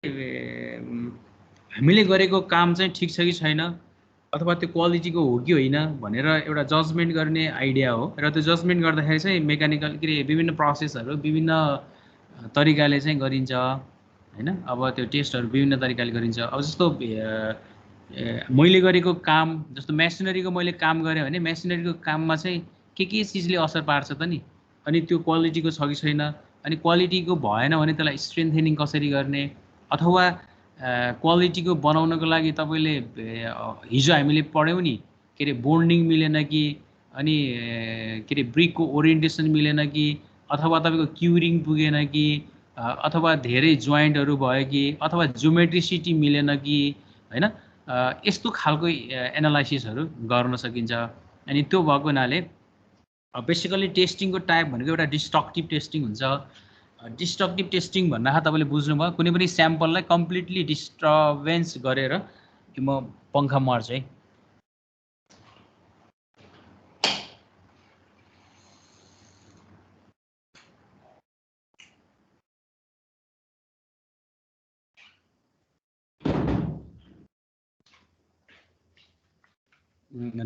हामीले गरेको काम चाहिँ ठिक छ कि छैन अथवा त्यो क्वालिटीको हो कि होइन भनेर एउटा जजमेन्ट गर्ने आइडिया हो। र त्यो जजमेन्ट गर्दाखेरि चाहिँ मेकानिकल के अरे विभिन्न प्रोसेसहरू विभिन्न तरिकाले चाहिँ गरिन्छ हैन। अब त्यो टेस्टहरू विभिन्न तरिकाले गरिन्छ। अब जस्तो मैले गरेको काम जस्तो मेसिनरीको मैले काम गरेँ भने मेसिनरीको काममा चाहिँ के चिजले असर पार्छ त नि, अनि त्यो क्वालिटीको छ कि छैन, अनि क्वालिटीको भएन भने त्यसलाई स्ट्रेन्थेनिङ कसरी गर्ने, अथवा क्वालिटीको बनाउनको लागि तपाईँले हिजो हामीले पढ्यौँ नि के अरे बोन्डिङ मिलेन कि, अनि के अरे ब्रिकको ओरिएन्टेसन मिलेन कि, अथवा तपाईँको क्युरिङ पुगेन कि, अथवा धेरै जोइन्टहरू भयो कि, अथवा ज्योमेट्रिसिटी मिलेन कि हैन, यस्तो खालको एनालाइसिसहरू गर्न सकिन्छ। अनि त्यो भएको हुनाले बेसिकली टेस्टिङको टाइप भनेको एउटा डिस्ट्रक्टिभ टेस्टिङ हुन्छ। डिस्ट्रक्टिभ टेस्टिङ भन्दा तपाईँले बुझ्नुभयो कुनै पनि स्याम्पललाई कम्प्लिटली डिस्टर्बेन्स गरेर म पङ्खा मर्छ है।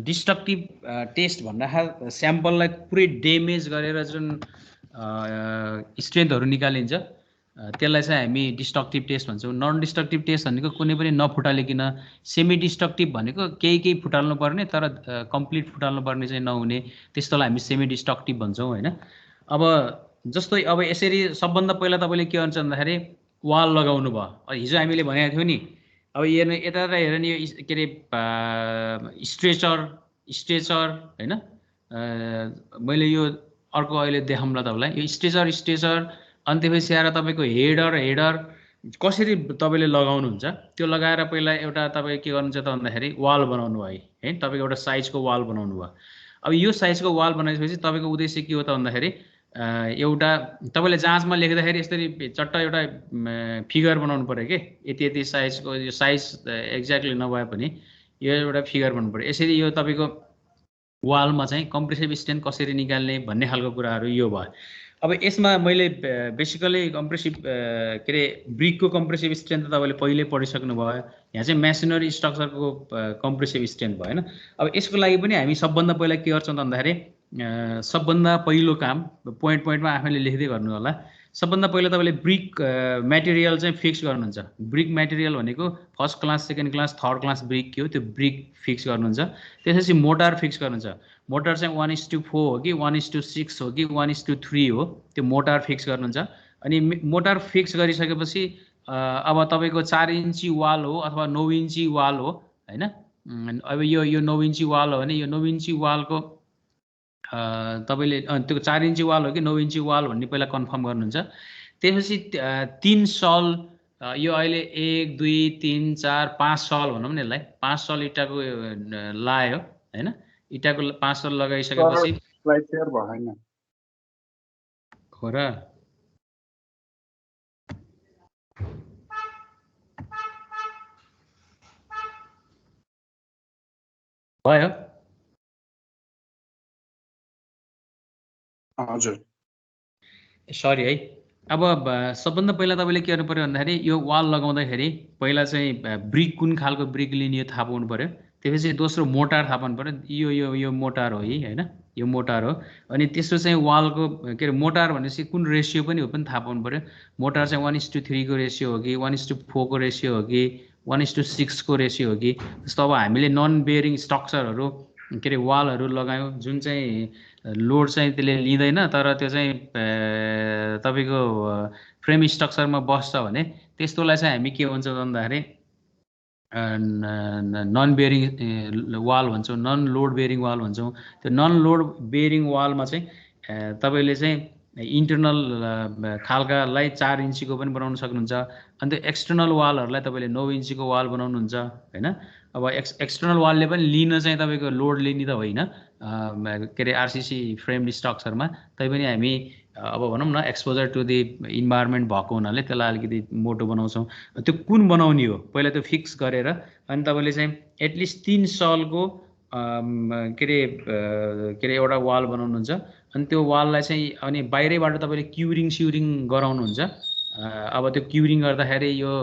डिस्ट्रक्टिभ टेस्ट भन्दाखेरि स्याम्पललाई पुरै डेमेज गरेर जुन स्ट्रेन्थहरू निकालिन्छ त्यसलाई चाहिँ हामी डिस्ट्रक्टिभ टेस्ट भन्छौँ। नन डिस्ट्रक्टिभ टेस्ट भनेको कुनै पनि नफुटालिकन, सेमी डिस्ट्रक्टिभ भनेको केही फुटाल्नु पर्ने तर कम्प्लिट फुटाल्नु पर्ने चाहिँ नहुने, त्यस्तोलाई हामी सेमी डिस्ट्रक्टिभ भन्छौँ हैन। अब जस्तै अब यसरी सबभन्दा पहिला तपाईँले के गर्नुहुन्छ भन्दाखेरि वाल लगाउनु भयो। हिजो हामीले भनेको थियौँ नि, अब हेर्नु यता हेर नि, यो के अरे स्ट्रेचर हैन, मैले यो अर्को अहिले देखाउँला तपाईँलाई। यो स्ट्रेचर अनि त्यसपछि आएर तपाईँको हेडर कसरी तपाईँले लगाउनुहुन्छ त्यो लगाएर पहिला एउटा तपाईँ के गर्नुहुन्छ त भन्दाखेरि वाल बनाउनु भयो है, तपाईँको एउटा साइजको वाल बनाउनु भयो। अब यो साइजको वाल बनाएपछि तपाईँको उद्देश्य के हो त भन्दाखेरि एउटा तपाईँले जाँचमा लेख्दाखेरि यसरी चट्ट एउटा फिगर बनाउनु पऱ्यो कि यति साइजको, यो साइज एक्ज्याक्टली नभए पनि यो एउटा फिगर बनाउनु पऱ्यो। यसरी यो तपाईँको वालमा चाहिँ कम्प्रेसिभ स्ट्रेन्थ कसरी निकाल्ने भन्ने खालको कुराहरू यो भयो। अब यसमा मैले बेसिकली कम्प्रेसिभ के अरे ब्रिकको कम्प्रेसिभ स्ट्रेन्थ त तपाईँले पहिल्यै पढिसक्नु भयो। यहाँ चाहिँ मेसिनरी स्ट्रक्चरको कम्प्रेसिभ स्ट्रेन्थ भयो हैन। अब यसको लागि पनि हामी सबभन्दा पहिला के गर्छौँ त भन्दाखेरि सबभन्दा पहिलो काम पोइन्टमा आफैले लेख्दै गर्नु होला। सबभन्दा पहिला तपाईँले ब्रिक मेटेरियल चाहिँ फिक्स गर्नुहुन्छ। ब्रिक मेटेरियल भनेको first class, second class, third class brick के हो त्यो ब्रिक फिक्स गर्नुहुन्छ। त्यसपछि मोटार फिक्स गर्नुहुन्छ। मोटार चाहिँ 1:4 हो कि 1:6 हो कि 1:3 हो, त्यो मोटार फिक्स गर्नुहुन्छ। अनि मोटार फिक्स गरिसकेपछि अब तपाईँको 4 इन्ची वाल हो अथवा 9 इन्ची वाल हो हैन। अब यो 9 इन्ची वाल हो भने यो 9 इन्ची वालको तपाईँले त्यो 4 इन्ची वाल हो कि 9 इन्ची वाल भन्ने पहिला कन्फर्म गर्नुहुन्छ। त्यसपछि 3 सल, यो अहिले 1 2 3 4 5 सल भनौँ न यसलाई, 5 सल इँटाको लायो हैन। इँटाको 5 सल लगाइसकेपछि हो र भयो। हजुर सरी है। अब सबभन्दा पहिला तपाईँले के गर्नु पर्यो भन्दाखेरि यो वाल लगाउँदाखेरि पहिला चाहिँ ब्रिक कुन खालको ब्रिक लिने यो थाहा पाउनु पर्यो। त्यसपछि दोस्रो मोटार थाहा पाउनु पर्यो, यो मोटार हो है हैन, यो मोटार हो। अनि तेस्रो चाहिँ वालको के अरे मोटार भनेपछि कुन रेसियो पनि हो पनि थाहा पाउनु पर्यो। मोटार चाहिँ 1:3 को रेसियो हो कि 1:4 को रेसियो हो कि 1:6 को रेसियो हो कि। जस्तो अब हामीले नन बेयरिङ स्ट्रक्चरहरू के अरे वालहरू लगायौँ जुन चाहिँ लोड चाहिँ त्यसले लिँदैन तर त्यो चाहिँ तपाईँको फ्रेम स्ट्रक्चरमा बस्छ भने त्यस्तोलाई चाहिँ हामी के भन्छौँ भन्दाखेरि नन बेयरिङ वाल भन्छौँ, नन लोड बेयरिङ वाल भन्छौँ। त्यो नन लोड बेयरिङ वालमा चाहिँ तपाईँले चाहिँ इन्टरनल खालकालाई 4 इन्चीको पनि बनाउन सक्नुहुन्छ। अनि त्यो एक्सटर्नल वालहरूलाई तपाईँले 9 इन्चीको वाल बनाउनुहुन्छ हैन। अब एक्सटर्नल वालले पनि लिन चाहिँ तपाईँको लोड लिने त होइन के अरे आरसिसी फ्रेम स्ट्रक्चरमा, तैपनि हामी अब भनौँ न एक्सपोजर टु दि इन्भाइरोमेन्ट भएको हुनाले त्यसलाई अलिकति मोटो बनाउँछौँ। त्यो कुन बनाउने हो पहिला त्यो फिक्स गरेर अनि तपाईँले चाहिँ एटलिस्ट 3 सलको के अरे एउटा वाल बनाउनुहुन्छ। अनि त्यो वाललाई चाहिँ अनि बाहिरैबाट तपाईँले क्युरिङ गराउनुहुन्छ। अब त्यो क्युरिङ गर्दाखेरि यो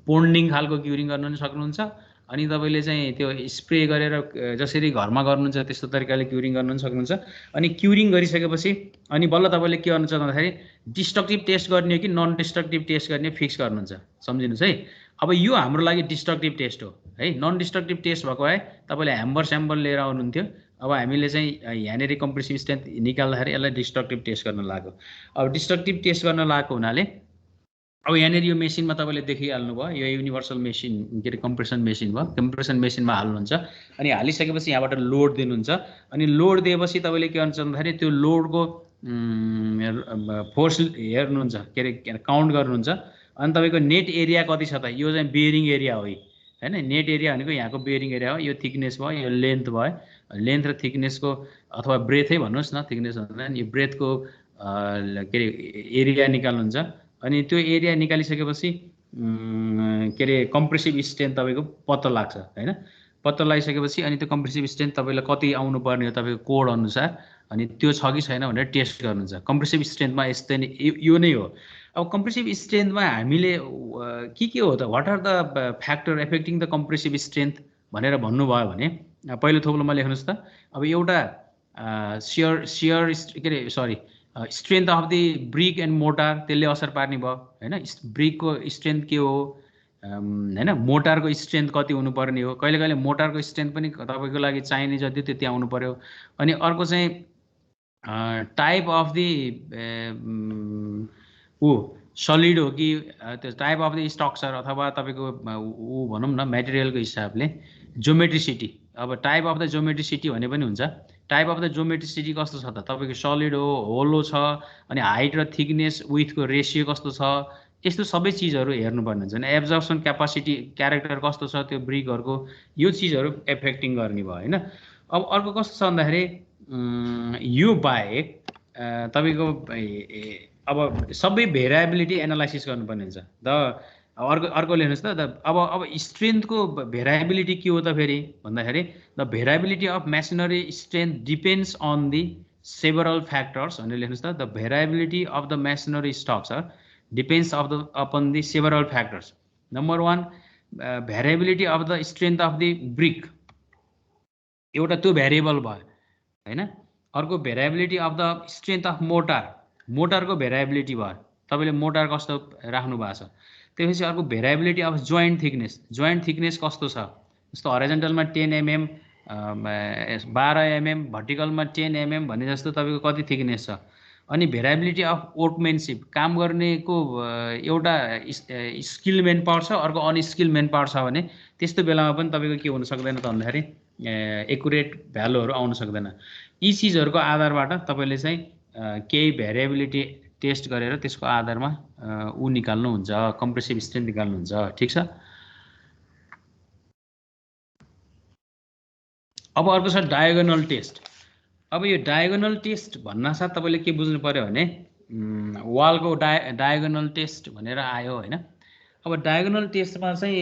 पोन्डिङ खालको क्युरिङ गर्न पनि सक्नुहुन्छ अनि तपाईँले चाहिँ त्यो स्प्रे गरेर जसरी घरमा गर्नुहुन्छ त्यस्तो तरिकाले क्युरिङ गर्न पनि सक्नुहुन्छ अनि क्युरिङ गरिसकेपछि अनि बल्ल तपाईँले के गर्नुहुन्छ भन्दाखेरि डिस्ट्रक्टिभ टेस्ट गर्ने हो कि नन डिस्ट्रक्टिभ टेस्ट गर्ने फिक्स गर्नुहुन्छ सम्झिनुहोस् है अब यो हाम्रो लागि डिस्ट्रक्टिभ टेस्ट हो है नन डिस्ट्रक्टिभ टेस्ट भएको भए तपाईँले ह्याम्बर स्याम्बल लिएर आउनुहुन्थ्यो अब हामीले चाहिँ यहाँनिर कम्प्रेसिभ स्ट्रेन्थ निकाल्दाखेरि यसलाई डिस्ट्रक्टिभ टेस्ट गर्न लाग्यो अब डिस्ट्रक्टिभ टेस्ट गर्न लागेको हुनाले अब यहाँनिर यो मेसिनमा तपाईँले देखिहाल्नु भयो यो युनिभर्सल मेसिन के अरे कम्प्रेसन मेसिन भयो कम्प्रेसन मेसिनमा हाल्नुहुन्छ अनि हालिसकेपछि यहाँबाट लोड दिनुहुन्छ अनि लोड दिएपछि तपाईँले के गर्नुहुन्छ भन्दाखेरि त्यो लोडको फोर्स हेर्नुहुन्छ के अरे काउन्ट गर्नुहुन्छ अनि तपाईँको नेट एरिया कति छ त यो चाहिँ बेयरिङ एरिया हो हैन नेट एरिया भनेको यहाँको बेयरिङ एरिया हो यो थिकनेस भयो यो लेन्थ भयो लेन्थ र थिकनेसको अथवा ब्रेथै भन्नुहोस् न थिकनेस भन्दा यो ब्रेथको के अरे एरिया निकाल्नुहुन्छ अनि त्यो एरिया निकालिसकेपछि के अरे कम्प्रेसिभ स्ट्रेन्थ तपाईँको पत्ता लाग्छ हैन पत्ता लगाइसकेपछि अनि त्यो कम्प्रेसिभ स्ट्रेन्थ तपाईँलाई कति आउनुपर्ने हो तपाईँको कोड अनुसार अनि त्यो छ कि छैन भनेर टेस्ट गर्नुहुन्छ कम्प्रेसिभ स्ट्रेन्थमा यस्तै नै यो नै हो अब कम्प्रेसिभ स्ट्रेन्थमा हामीले के हो त what are the factor affecting the compressive strength भनेर भन्नुभयो भने पहिलो थोप्लोमा लेख्नुहोस् त अब एउटा सियर के अरे sorry strength of the brick and motor त्यसले असर पार्ने भयो हैन ब्रिकको स्ट्रेन्थ के हो हैन मोटारको स्ट्रेन्थ कति हुनुपर्ने हो कहिले कहिले मोटारको स्ट्रेन्थ पनि तपाईँको लागि चाहिने जति त्यति आउनु पर्यो अनि अर्को चाहिँ टाइप अफ द सलिड हो कि त्यो टाइप अफ द स्ट्रक्चर अथवा तपाईँको भनौँ न मेटेरियलको हिसाबले ज्योमेट्रिसिटी अब टाइप अफ द ज्योमेट्रिसिटी भने पनि हुन्छ टाइप अफ द ज्योमेट्रिसिटी कस्तो छ त तपाईँको सलिड हो होलो छ अनि हाइट र थिकनेस विथको रेसियो कस्तो छ यस्तो सबै चिजहरू हेर्नुपर्ने हुन्छ अनि एब्जर्प्सन क्यापासिटी क्यारेक्टर कस्तो छ त्यो ब्रिकहरूको यो चिजहरू एफेक्टिङ गर्ने भयो हैन अब अर्को कस्तो छ भन्दाखेरि यो बाहेक तपाईँको अब सबै भेरिएबिलिटी एनालाइसिस गर्नुपर्ने हुन्छ अर्को लेख्नुहोस् त अब स्ट्रेन्थको भेरिएबिलिटी के हो त फेरि भन्दाखेरि the variability of masonry strength depends on the several factors भनेर लेख्नुहोस् त the variability of the masonry structure depends upon the several factors number 1 variability of the strength of the brick एउटा त्यो भेरिएबल भयो हैन अर्को variability of the strength of मोटारको variability भयो तपाईँले मोटार कस्तो राख्नु भएको छ त्यसपछि अर्को भेरिएबिलिटी अफ जोइन्ट थिकनेस कस्तो छ जस्तो हरिजन्टलमा 10 mm 12 mm भर्टिकलमा 10 mm भने जस्तो तपाईँको कति थिकनेस छ अनि भेरिएबिलिटी अफ वर्कमेनसिप काम गर्नेको एउटा स्किल मेन पावर छ अर्को अनस्किल मेन पावर छ भने त्यस्तो बेलामा पनि तपाईँको के हुन सक्दैन त भन्दाखेरि एकुरेट भ्यालुहरू आउन सक्दैन यी चिजहरूको आधारबाट तपाईँले चाहिँ केही भेरिएबिलिटी टेस्ट गरेर त्यसको आधारमा निकाल्नुहुन्छ कम्प्रेसिभ स्ट्रेन्थ निकाल्नुहुन्छ ठीक छ अब अर्को छ डायगोनल टेस्ट अब यो डायगोनल टेस्ट भन्नासाथ तपाईँले के बुझ्नु पर्यो भने वालको डायगोनल टेस्ट भनेर आयो हैन अब डायगोनल टेस्टमा चाहिँ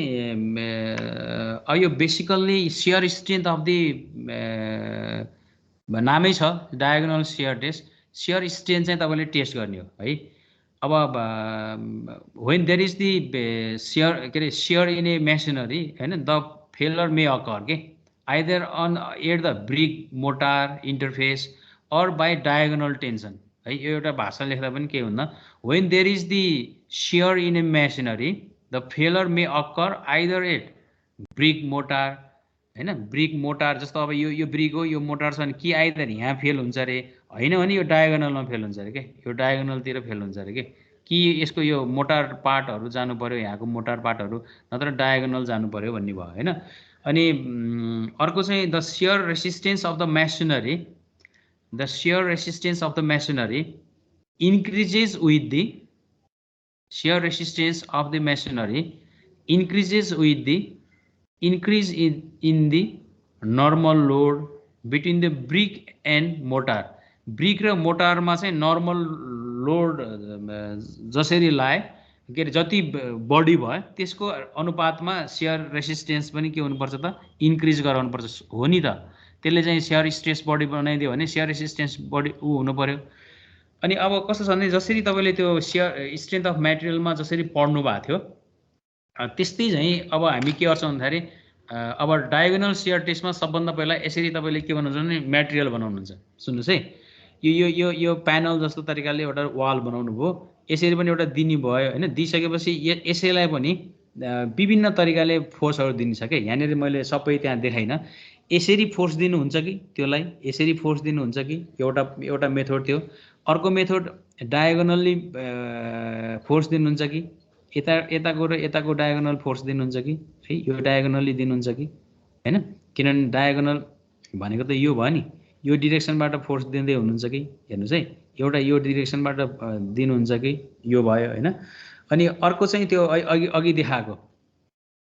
यो basically shear strength of the नामै छ diagonal shear test shear strength चाहिँ तपाईँले टेस्ट गर्ने हो है अब when there is the shear के अरे सियर इन ए मेसिनरी हैन द फेलर मे अकर के either on at the brick mortar interface or by diagonal tension है यो एउटा भाषा लेख्दा पनि के हुन्न when there is the shear in a masonry the failure may occur either at brick mortar हैन ब्रिक मोटार जस्तो अब यो ब्रिक हो यो मोटार छ भने कि आइदर यहाँ फेल हुन्छ अरे हैन भने यो डायगोनलमा फेल हुन्छ अरे के यो डायगोनलतिर फेल हुन्छ अरे के कि यसको यो मोटार पार्टहरू जानु पर्यो यहाँको मोटार पार्टहरू नत्र डायगोनल जानु पर्यो भन्ने भयो हैन अनि अर्को चाहिँ the shear resistance of the masonry increases with the shear resistance of the machinery increases with the increase in the normal load between the brick and mortar brick र मोटार मा चाहिँ नर्मल लोड जसरी लाए के अरे जति body भयो त्यसको अनुपातमा सियर रेसिस्टेन्स पनि के हुनुपर्छ त इन्क्रिज गराउनुपर्छ हो नि त त्यसले चाहिँ सियर स्ट्रेस बडी बनाइदियो भने सियर रेसिस्टेन्स बडी हुनु पर्यो अनि अब कस्तो छ भने जसरी तपाईँले त्यो स्ट्रेन्थ अफ मेटेरियलमा जसरी पढ्नु भएको थियो त्यस्तै चाहिँ अब हामी के गर्छौँ भन्दाखेरि अब डायगोनल सियर टेस्टमा सबभन्दा पहिला यसरी तपाईँले के भन्नुहुन्छ भने मेटेरियल बनाउनुहुन्छ। सुन्नुहोस् है, यो प्यानल जस्तो तरिकाले एउटा वाल बनाउनु भयो, यसरी पनि एउटा दिनु भयो होइन। दिइसकेपछि यसैलाई पनि विभिन्न तरिकाले फोर्सहरू दिनु छ क्या। यहाँनिर मैले सबै त्यहाँ देखाइनँ। यसरी फोर्स दिनुहुन्छ कि त्यसलाई यसरी फोर्स दिनुहुन्छ कि एउटा मेथड थियो। अर्को मेथड डायगोनल्ली फोर्स दिनुहुन्छ कि यताको र यताको डायगोनल फोर्स दिनुहुन्छ कि है यो डायगोनल्ली दिनुहुन्छ कि हैन। किनभने डायगोनल भनेको त यो भयो नि, यो डिरेक्सनबाट फोर्स दिँदै हुनुहुन्छ कि हेर्नुहोस् है, एउटा यो डिरेक्सनबाट दिनुहुन्छ कि यो भयो हैन। अनि अर्को चाहिँ त्यो अघि देखाएको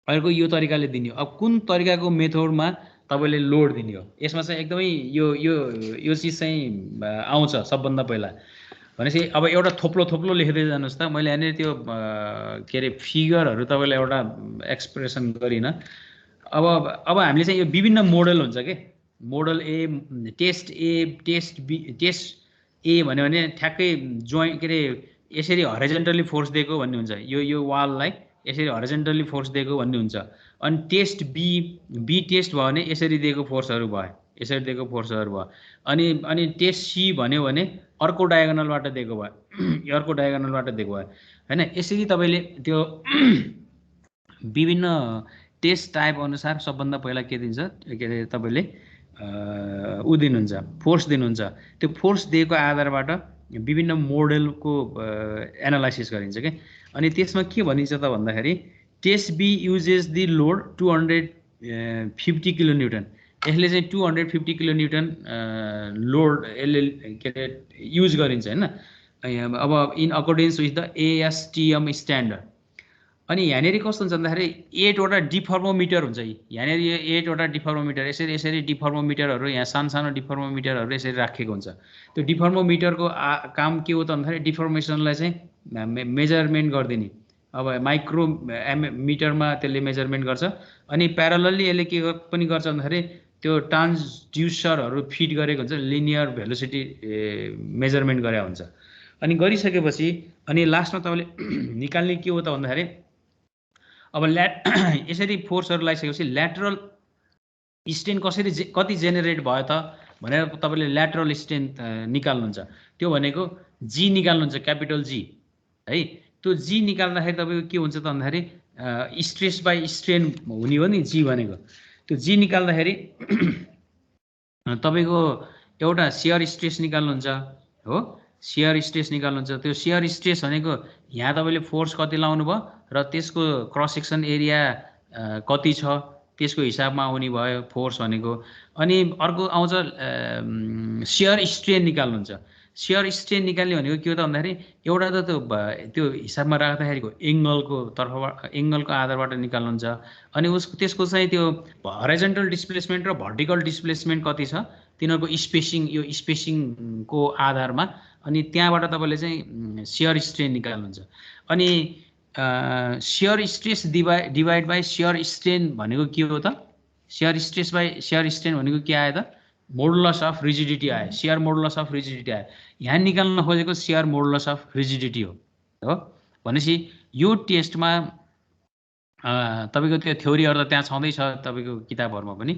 अर्को यो तरिकाले दिने हो। अब कुन तरिकाको मेथडमा तपाईँले लोड दिने हो यसमा चाहिँ एकदमै यो चिज चाहिँ आउँछ सबभन्दा पहिला। भनेपछि अब एउटा थोप्लो लेख्दै जानुहोस् त। मैले यहाँनिर त्यो के अरे फिगरहरू तपाईँलाई एउटा एक्सप्रेसन गरिनँ। अब हामीले चाहिँ यो विभिन्न मोडल हुन्छ के, model A, test A, test B. Test A भन्यो भने ठ्याक्कै जोइन्ट के अरे यसरी हरिजन्टली फोर्स दिएको भन्ने हुन्छ, यो वाललाई यसरी हरिजन्टली फोर्स दिएको भन्ने हुन्छ। अनि टेस्ट बी टेस्ट भयो भने यसरी दिएको फोर्सहरू भयो, यसरी दिएको फोर्सहरू भयो। अनि टेस्ट सी भन्यो भने अर्को डायगोनलबाट दिएको भयो, अर्को डायगोनलबाट दिएको भयो हैन। यसरी तपाईँले त्यो विभिन्न टेस्ट टाइप अनुसार सबभन्दा पहिला के दिन्छ के अरे तपाईँले उ दिनुहुन्छ, फोर्स दिनुहुन्छ। त्यो फोर्स दिएको आधारबाट विभिन्न मोडलको एनालाइसिस गरिन्छ के। अनि त्यसमा के भनिन्छ त भन्दाखेरि test B uses the load 250 kilonewton. यसले चाहिँ 250 किलोन्युटन लोड यसले के अरे युज गरिन्छ हैन। अब इन अकर्डेन्स विथ द एएसटिएम स्ट्यान्डर्ड। अनि यहाँनिर कस्तो हुन्छ भन्दाखेरि 8 वटा डिफर्मोमिटर हुन्छ। यहाँनिर यो 8 वटा डिफर्मोमिटर यसरी डिफर्मोमिटरहरू यहाँ सानो डिफर्मोमिटरहरू यसरी राखेको हुन्छ। त्यो डिफर्मोमिटरको काम के हो त भन्दाखेरि डिफर्मेसनलाई चाहिँ मेजरमेन्ट गरिदिने। अब माइक्रो मिटरमा त्यसले मेजरमेन्ट गर्छ। अनि प्यारलली यसले के पनि गर्छ भन्दाखेरि त्यो ट्रान्सड्युसरहरू फिट गरेको हुन्छ, लिनियर भेलोसिटी मेजरमेन्ट गरे हुन्छ। अनि गरिसकेपछि अनि लास्टमा तपाईँले निकाल्ने के हो त भन्दाखेरि अब यसरी फोर्सहरू लगाइसकेपछि ल्याटरल स्ट्रेन कति जेनेरेट भयो त भनेर तपाईँले ल्याटरल स्ट्रेन निकाल्नुहुन्छ। त्यो भनेको जी निकाल्नुहुन्छ, क्यापिटल जी है। त्यो जी निकाल्दाखेरि तपाईँको के हुन्छ त भन्दाखेरि स्ट्रेस बाई स्ट्रेन हुने हो नि जी भनेको। त्यो जी निकाल्दाखेरि तपाईँको एउटा सियर स्ट्रेस निकाल्नुहुन्छ हो, सियर स्ट्रेस निकाल्नुहुन्छ। त्यो सियर स्ट्रेस भनेको यहाँ तपाईँले फोर्स कति लाउनु भयो र त्यसको क्रस सेक्सन एरिया कति छ त्यसको हिसाबमा आउने भयो फोर्स भनेको। अनि अर्को आउँछ सियर स्ट्रेन निकाल्नुहुन्छ। सियर स्ट्रेन निकाल्ने भनेको के हो त भन्दाखेरि एउटा त त्यो हिसाबमा राख्दाखेरिको एङ्गलको आधारबाट निकाल्नुहुन्छ। अनि त्यसको चाहिँ त्यो हराइजन्टल डिस्प्लेसमेन्ट र भर्टिकल डिस्प्लेसमेन्ट कति छ तिनीहरूको स्पेसिङ, यो स्पेसिङको आधारमा अनि त्यहाँबाट तपाईँले चाहिँ सियर स्ट्रेन निकाल्नुहुन्छ। अनि shear stress divide by shear strain भनेको के हो त? Shear stress by shear strain भनेको के आयो त? मोडुलस अफ रिजिडिटी आयो, सियर मोडुलस अफ रिजिडिटी आयो। यहाँ निकाल्न खोजेको सियर मोडुलस अफ रिजिडिटी हो भनेपछि यो टेस्टमा तपाईँको त्यो थ्योरीहरू त त्यहाँ छँदैछ तपाईँको किताबहरूमा पनि।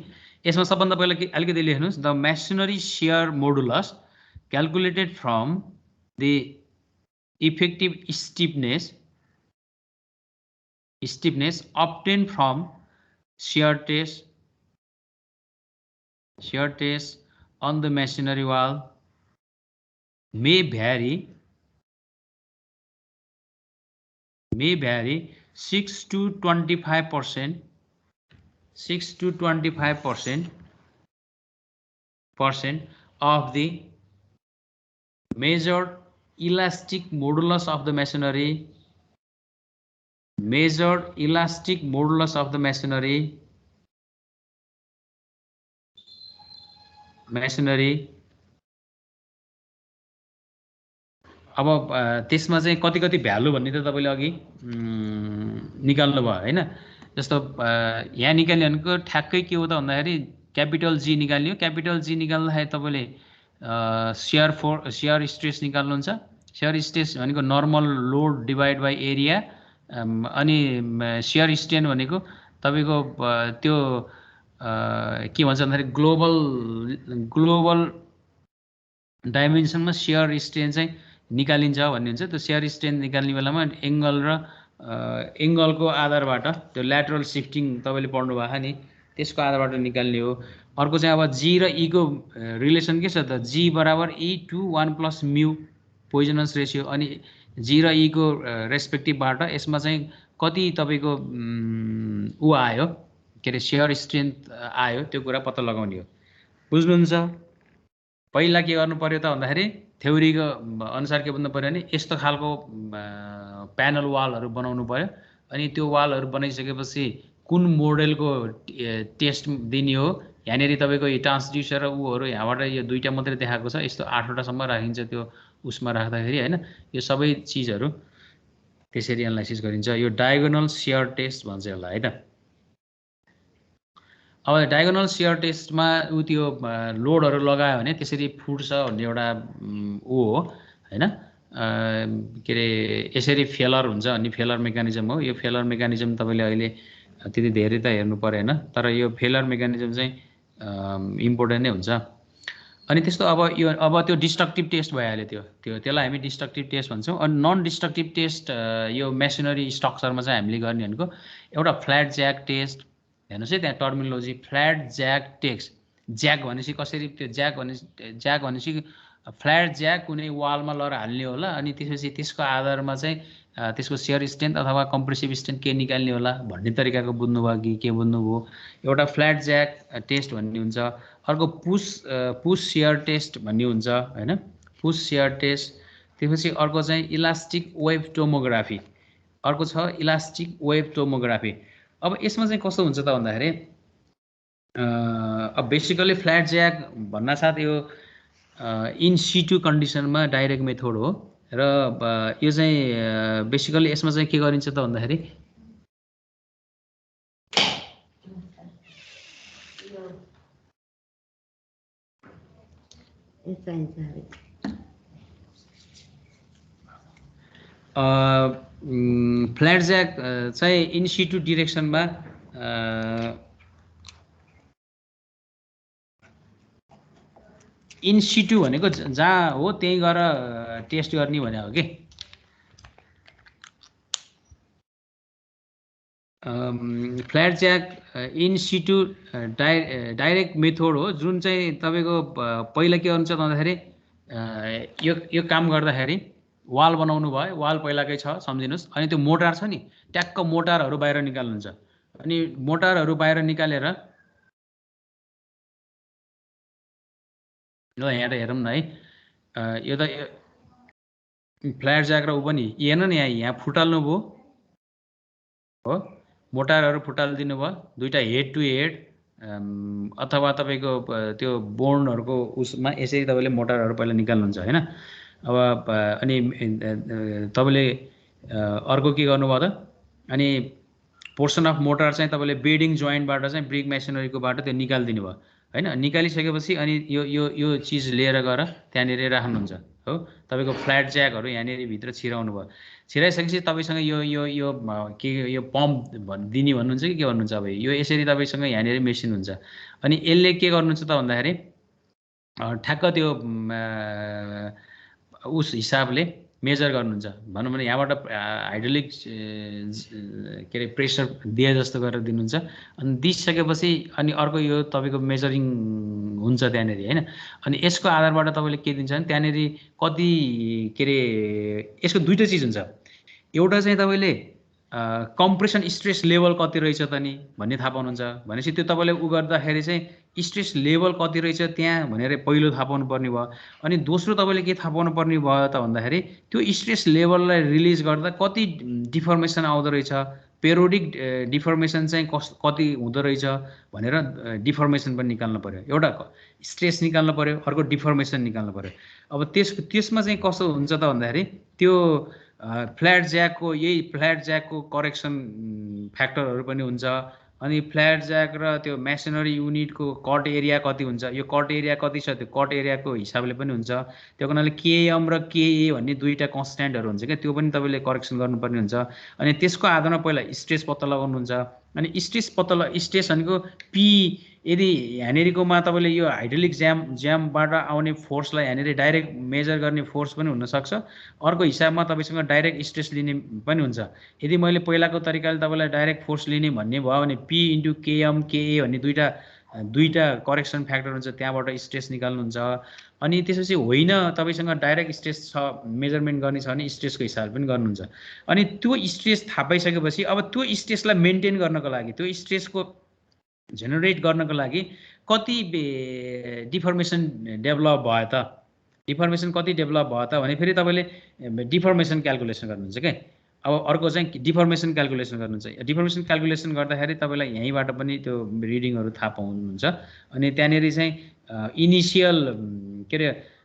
यसमा सबभन्दा पहिला अलिकति लेख्नुहोस्, the masonry shear modulus calculated from the effective stiffness obtained from shear test on the masonry wall may vary 6 to 25% of the measured elastic modulus of the masonry. Measured elastic modulus of the masonry अब त्यसमा चाहिँ कति value भन्ने त तपाईँले अघि निकाल्नु भयो हैन। जस्तो यहाँ निकाल्ने भनेको ठ्याक्कै के हो त भन्दाखेरि क्यापिटल जी निकाल्यो। क्यापिटल जी निकाल्दाखेरि तपाईँले सियर स्ट्रेस निकाल्नुहुन्छ। सियर स्ट्रेस भनेको normal load divide by area, अनि सियर स्ट्रेन भनेको तपाईँको त्यो के भन्छ भन्दाखेरि ग्लोबल डाइमेन्सनमा सियर स्ट्रेन चाहिँ निकालिन्छ भन्ने हुन्छ। त्यो सियर स्ट्रेन निकाल्ने बेलामा एङ्गल र एङ्गलको आधारबाट त्यो ल्याटरल सिफ्टिङ तपाईँले पढ्नु भएको नि, त्यसको आधारबाट निकाल्ने हो। अर्को चाहिँ अब जी र ई को रिलेसन के छ त, जी बराबर E to 1 plus mu poisonous ratio, अनि जी र ई को रेस्पेक्टिभबाट यसमा चाहिँ कति तपाईँको ऊ आयो, के अरे सियर स्ट्रेन्थ आयो, त्यो कुरा पत्ता लगाउने हो। बुझ्नुहुन्छ? पहिला के गर्नु पर्यो त भन्दाखेरि थ्योरीको अनुसार के भन्नु पर्यो भने यस्तो खालको प्यानल वालहरू बनाउनु पर्यो, अनि त्यो वालहरू बनाइसकेपछि कुन मोडेलको टेस्ट दिने हो। यहाँनिर तपाईँको यो ट्रान्सड्युसर र ऊहरू यहाँबाट यो दुईवटा मात्रै देखाएको छ, यस्तो 8वटासम्म राखिन्छ त्यो उसमा राख्दाखेरि होइन। यो सबै चिजहरू त्यसरी एनालाइसिस गरिन्छ। यो डायगोनल सियर टेस्ट भन्छ यसलाई होइन। अब डायगोनल सियर टेस्टमा ऊ त्यो लोडहरू लगायो भने त्यसरी फुट्छ भन्ने एउटा ऊ हो होइन। के अरे यसरी फेलर हुन्छ भन्ने फेलर मेकानिजम हो। यो फेलर मेकानिजम तपाईँले अहिले त्यति धेरै त हेर्नु परेन, तर यो फेलर मेकानिजम चाहिँ इम्पोर्टेन्ट नै हुन्छ। अनि त्यस्तो अब त्यो डिस्ट्रक्टिभ टेस्ट भइहाल्यो, त्यसलाई हामी डिस्ट्रक्टिभ टेस्ट भन्छौँ। अनि नन डिस्ट्रक्टिभ टेस्ट यो मेसिनरी स्ट्रक्चरमा चाहिँ हामीले गर्ने भनेको एउटा फ्ल्याट ज्याक टेस्ट। हेर्नुहोस् है त्यहाँ terminology, flat jack test. Jack भनेपछि कसरी, त्यो ज्याक भनेपछि फ्ल्याट ज्याक कुनै वालमा लगेर हाल्ने होला, अनि त्यसपछि त्यसको आधारमा चाहिँ त्यसको सियर स्ट्रेन्थ अथवा कम्प्रेसिभ स्ट्रेन्थ के निकाल्ने होला भन्ने तरिकाको बुझ्नुभयो कि के बुझ्नुभयो। एउटा फ्ल्याट ज्याक टेस्ट भन्ने हुन्छ। अर्को पुस सियर टेस्ट भन्ने हुन्छ होइन, पुस सियर टेस्ट। त्यसपछि अर्को चाहिँ इलास्टिक वेभ टोमोग्राफी, अर्को छ इलास्टिक वेभ टोमोग्राफी। अब यसमा चाहिँ कस्तो हुन्छ त भन्दाखेरि अब बेसिकली फ्ल्याट ज्याक भन्न साथ यो इन सिटु कन्डिसनमा डाइरेक्ट मेथड हो, र यो चाहिँ बेसिकली यसमा चाहिँ के गरिन्छ त भन्दाखेरि फ्ल्याट ज्याक चाहिँ इन सिटु डिरेक्सनमा इन सिटु भनेको जहाँ हो त्यहीँ गएर टेस्ट गर्ने भने हो कि। Flat jack in situ direct method हो, जुन चाहिँ तपाईँको पहिला के गर्नुहुन्छ भन्दाखेरि यो काम गर्दाखेरि वाल बनाउनु भयो, वाल पहिलाकै छ सम्झिनुहोस्, अनि त्यो मोटार छ नि, ट्याक्क मोटारहरू बाहिर निकाल्नुहुन्छ। अनि मोटारहरू बाहिर निकालेर ल यहाँ त हेरौँ न है, यो त फ्ल्याट ज्याक र ऊ पनि हेर्नु नि, यहाँ फुटाल्नु भयो हो, मोटारहरू फुटालिदिनु भयो, दुईवटा हेड टु हेड अथवा तपाईँको त्यो बोर्डहरूको उसमा यसरी तपाईँले मोटारहरू पहिला निकाल्नुहुन्छ होइन। अब अनि तपाईँले अर्को के गर्नुभयो त, अनि पोर्सन अफ मोटार चाहिँ तपाईँले बेडिङ जोइन्टबाट चाहिँ ब्रिक मेसिनरीकोबाट त्यो निकालिदिनु भयो होइन। निकालिसकेपछि अनि यो चिज लिएर गएर त्यहाँनिर राख्नुहुन्छ हो। तपाईँको फ्ल्याट ज्याकहरू यहाँनिर भित्र छिराउनु भयो, छिराइसकेपछि तपाईँसँग यो के यो पम्प दिने भन्नुहुन्छ कि के भन्नुहुन्छ। अब यो यसरी तपाईँसँग यहाँनिर मेसिन हुन्छ, अनि यसले के गर्नुहुन्छ त भन्दाखेरि ठ्याक्क त्यो उस हिसाबले मेजर गर्नुहुन्छ। भनौँ भने यहाँबाट हाइड्रोलिक के अरे प्रेसर दिए जस्तो गरेर दिनुहुन्छ, अनि दिइसकेपछि अनि अर्को यो तपाईँको मेजरिङ हुन्छ त्यहाँनिर होइन। अनि यसको आधारबाट तपाईँले के दिन्छ भने त्यहाँनिर कति के अरे यसको दुईवटा चिज हुन्छ। एउटा चाहिँ तपाईँले कम्प्रेसन स्ट्रेस लेभल कति रहेछ त नि भन्ने थाहा पाउनुहुन्छ, भनेपछि त्यो तपाईँले उ गर्दाखेरि चाहिँ स्ट्रेस लेभल कति रहेछ त्यहाँ भनेर पहिलो थाहा पाउनु पर्ने भयो। अनि दोस्रो तपाईँले के थाहा पाउनु पर्ने भयो त भन्दाखेरि त्यो स्ट्रेस लेभललाई रिलिज गर्दा कति डिफर्मेसन आउँदो रहेछ, पेरोडिक डिफर्मेसन चाहिँ कति हुँदो रहेछ भनेर डिफर्मेसन पनि निकाल्नु पर्यो। एउटा स्ट्रेस निकाल्नु पर्यो, अर्को डिफर्मेसन निकाल्नु पर्यो। अब त्यसमा चाहिँ कस्तो हुन्छ त भन्दाखेरि त्यो फ्ल्याट ज्याकको करेक्सन फ्याक्टरहरू पनि हुन्छ, अनि फ्ल्याट ज्याक र त्यो मेसनरी युनिटको कट एरिया कति हुन्छ, यो कट एरिया कति छ त्यो कट एरियाको हिसाबले पनि हुन्छ। त्यो हुनाले केएम र केए भन्ने दुईवटा कन्सट्यान्टहरू हुन्छ क्या, त्यो पनि तपाईँले करेक्सन गर्नुपर्ने हुन्छ। अनि त्यसको आधारमा पहिला स्ट्रेस पत्ता लगाउनुहुन्छ। अनि स्ट्रेस स्ट्रेस भनेको पी, यदि यहाँनिरकोमा तपाईँले यो हाइड्रोलिक ज्यामबाट आउने फोर्सलाई यहाँनिर डाइरेक्ट मेजर गर्ने फोर्स पनि हुनसक्छ। अर्को हिसाबमा तपाईँसँग डाइरेक्ट स्ट्रेस लिने पनि हुन्छ। यदि मैले पहिलाको तरिकाले तपाईँलाई डाइरेक्ट फोर्स लिने भन्ने भयो भने पी इन्टु केएम केए भन्ने दुईवटा करेक्सन फ्याक्टर हुन्छ, त्यहाँबाट स्ट्रेस निकाल्नुहुन्छ। अनि त्यसपछि होइन तपाईँसँग डाइरेक्ट स्ट्रेस छ मेजरमेन्ट गर्ने छ भने स्ट्रेसको हिसाब पनि गर्नुहुन्छ। अनि त्यो स्ट्रेस थाहा पाइसकेपछि अब त्यो स्ट्रेसलाई मेन्टेन गर्नको लागि, त्यो स्ट्रेसको जेनेरेट गर्नको लागि कति डिफर्मेसन डेभलप भयो त, डिफर्मेसन कति डेभलप भयो त भने फेरि तपाईँले डिफर्मेसन क्यालकुलेसन गर्नुहुन्छ क्या। अब अर्को चाहिँ डिफर्मेसन क्यालकुलेसन गर्नुहुन्छ। डिफर्मेसन क्यालकुलेसन गर्दाखेरि तपाईँलाई यहीँबाट पनि त्यो रिडिङहरू थाहा पाउनुहुन्छ। अनि त्यहाँनिर चाहिँ इनिसियल के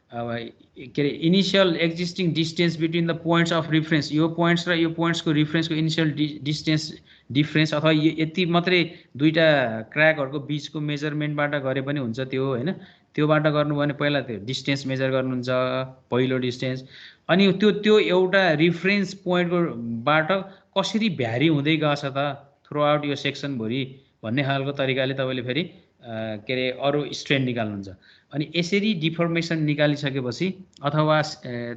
अरे initial existing distance between the points of reference, यो पोइन्ट्स र यो पोइन्ट्सको रिफरेन्सको इनिसियल डिस्टेन्स डिफ्रेन्स अथवा यति मात्रै दुईवटा क्र्याकहरूको बिचको मेजरमेन्टबाट गरे पनि हुन्छ त्यो होइन। त्योबाट गर्नु भने पहिला त्यो डिस्टेन्स मेजर गर्नुहुन्छ, पहिलो डिस्टेन्स। अनि त्यो एउटा रिफरेन्स पोइन्टकोबाट कसरी भ्यारी हुँदै गछ त थ्रु आउट यो सेक्सनभरि भन्ने खालको तरिकाले तपाईँले फेरि के अरे अरू स्ट्रेन निकाल्नुहुन्छ। अनि यसरी डिफर्मेसन निकालिसकेपछि अथवा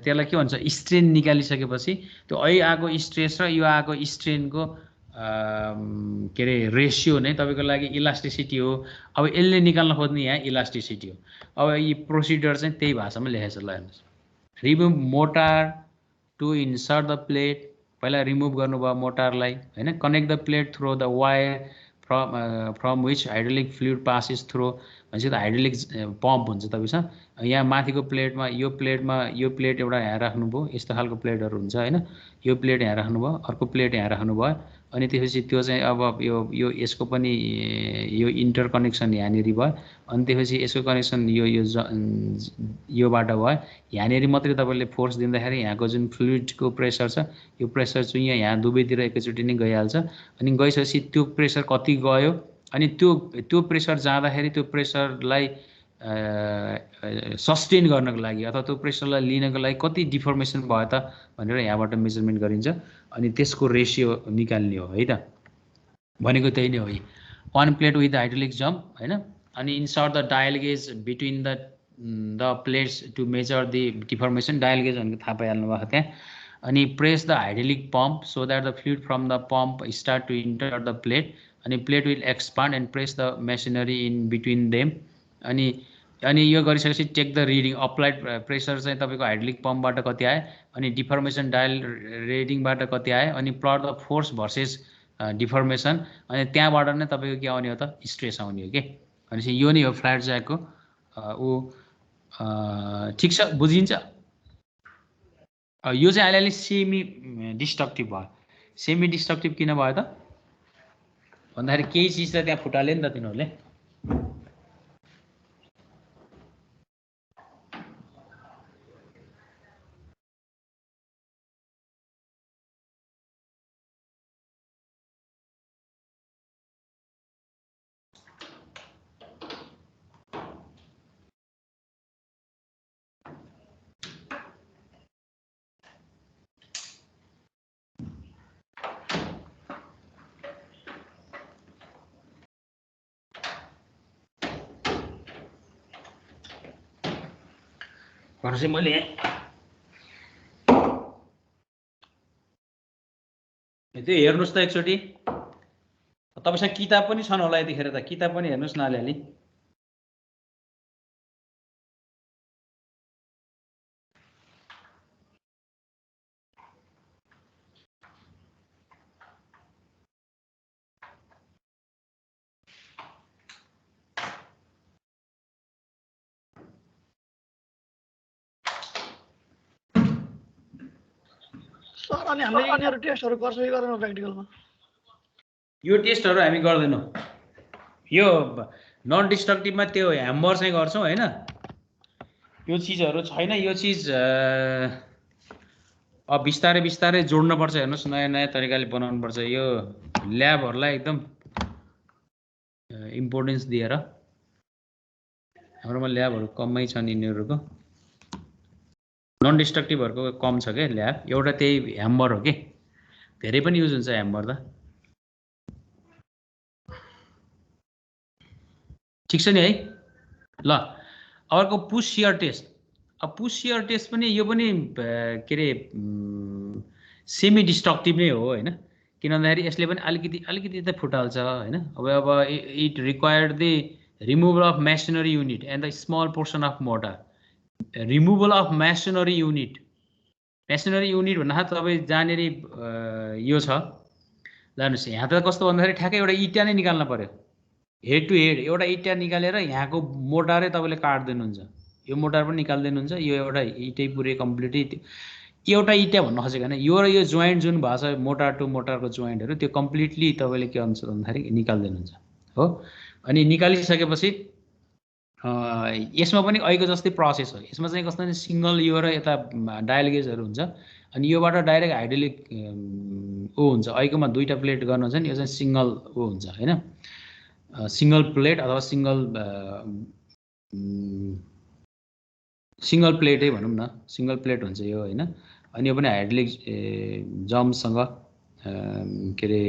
त्यसलाई के भन्छ स्ट्रेन निकालिसकेपछि त्यो अहिले आएको स्ट्रेस र यो आएको स्ट्रेनको के अरे रेसियो नै तपाईँको लागि इलास्टिसिटी हो। अब यसले निकाल्न खोज्ने यहाँ इलास्टिसिटी हो। अब यी प्रोसिडर चाहिँ त्यही भाषामा लेखेको छ। ल हेर्नुहोस्, remove mortar to insert the plate, पहिला रिमुभ गर्नुभयो मोटारलाई होइन। Connect the plate through the wire from which hydraulic fluid passes through भनेपछि त हाइड्रोलिक पम्प हुन्छ तपाईँसँग। यहाँ माथिको प्लेटमा यो प्लेट एउटा यहाँ राख्नुभयो, यस्तो खालको प्लेटहरू हुन्छ होइन। यो प्लेट यहाँ राख्नुभयो, अर्को प्लेट यहाँ राख्नुभयो। अनि त्यसपछि त्यो चाहिँ अब यो यसको पनि यो इन्टर कनेक्सन यहाँनिर भयो। अनि त्यसपछि यसको कनेक्सन योबाट भयो। यहाँनिर मात्रै तपाईँले फोर्स दिँदाखेरि यहाँको जुन फ्लुइडको प्रेसर छ यो प्रेसर चाहिँ यहाँ दुवैतिर एकैचोटि नै गइहाल्छ। अनि गइसकेपछि त्यो प्रेसर कति गयो, अनि त्यो प्रेसर जाँदाखेरि त्यो प्रेसरलाई सस्टेन गर्नको लागि अथवा त्यो प्रेसरलाई लिनको लागि कति डिफर्मेसन भयो त भनेर यहाँबाट मेजरमेन्ट गरिन्छ। अनि त्यसको रेसियो निकाल्ने हो है त, भनेको त्यही नै हो। One plate with hydraulic jump होइन। अनि insert the dial gauge between the plates to measure the deformation. Dial gauge भनेको थाहा पाइहाल्नु भएको त्यहाँ। अनि press the hydraulic pump so that the fluid from the pump start to enter the plate. अनि plate will expand and press the masonry in between them. अनि यो गरिसकेपछि take the reading. Applied pressure चाहिँ तपाईँको hydraulic पम्पबाट कति आयो, अनि deformation dial रिडिङबाट कति आयो, अनि plot the force versus deformation. अनि त्यहाँबाट नै तपाईँको के आउने हो त स्ट्रेस आउने हो कि। भनेपछि यो नै हो फ्ल्याट ज्याकको ठिक छ, बुझिन्छ। यो चाहिँ अलिअलि सेमी डिस्ट्रक्टिभ भयो। सेमी डिस्ट्रक्टिभ किन भयो त भन्दाखेरि केही चिज त त्यहाँ फुटाले नि त तिनीहरूले। भनेपछि मैले त्यो हेर्नुहोस् त एकचोटि। तपाईँसँग किताब पनि छन् होला यतिखेर त, किताब पनि हेर्नुहोस् न अलिअलि। अनि हामीले यिनीहरु टेस्टहरु गर्छ कि गर्दैनौँ प्र्याक्टिकलमा? यो टेस्टहरु हामी गर्दैनौँ। यो नन डिस्ट्रक्टिभमा त्यो ह्यामर चाहिँ गर्छौँ हैन। यो चीजहरु छैन। यो चीज अब बिस्तारै बिस्तारै जोड्न पर्छ। हेर्नुस्, नयाँ नयाँ तरिकाले बनाउनु पर्छ। यो ल्याबहरुलाई एकदम इम्पोर्टेन्स दिएर हाम्रोमा ल्याबहरू कमै छन् यिनीहरूको नन डिस्ट्रक्टिभहरूको कम छ क्या ल्याब एउटा त्यही ह्याम्बर हो कि धेरै पनि युज हुन्छ ह्याम्बर त ठिक छ नि है ल अर्को पुश सियर टेस्ट अब पुश सियर टेस्ट पनि यो पनि के अरे सेमी डिस्ट्रक्टिभ नै हो हैन किन भन्दाखेरि यसले पनि अलिकति त फुटाल्छ हैन अब it required the removal of masonry unit and the small portion of mortar removal of masonry unit भन्दा तपाईँ जहाँनिर यो छ जानुहोस् यहाँ त कस्तो भन्दाखेरि ठ्याक्कै एउटा इँटा नै निकाल्न पर्यो हेड टु हेड एउटा इँटा निकालेर यहाँको मोटारै तपाईँले काट्दिनुहुन्छ यो मोटार पनि निकाल्दिनुहुन्छ यो एउटा इँटै पुरै कम्प्लिटली एउटा इँटा भन्न खोजेको होइन यो र यो जोइन्ट जुन भएको छ मोटार टु मोटारको जोइन्टहरू त्यो कम्प्लिटली तपाईँले के गर्नुहुन्छ भन्दाखेरि निकाल्दिनुहुन्छ हो अनि निकालिसकेपछि यसमा पनि अहिलेको जस्तै प्रोसेस हो यसमा चाहिँ कस्तो भने सिङ्गल यो र यता डायल गेजहरू हुन्छ अनि योबाट डाइरेक्ट हाइड्रोलिक हुन्छ अहिलेकोमा दुईवटा प्लेट गर्नु हुन्छ नि यो चाहिँ सिङ्गल हुन्छ होइन सिङ्गल प्लेट अथवा सिङ्गल प्लेटै भनौँ न सिङ्गल प्लेट हुन्छ यो होइन अनि यो पनि हाइड्रोलिक जम्पसँग के अरे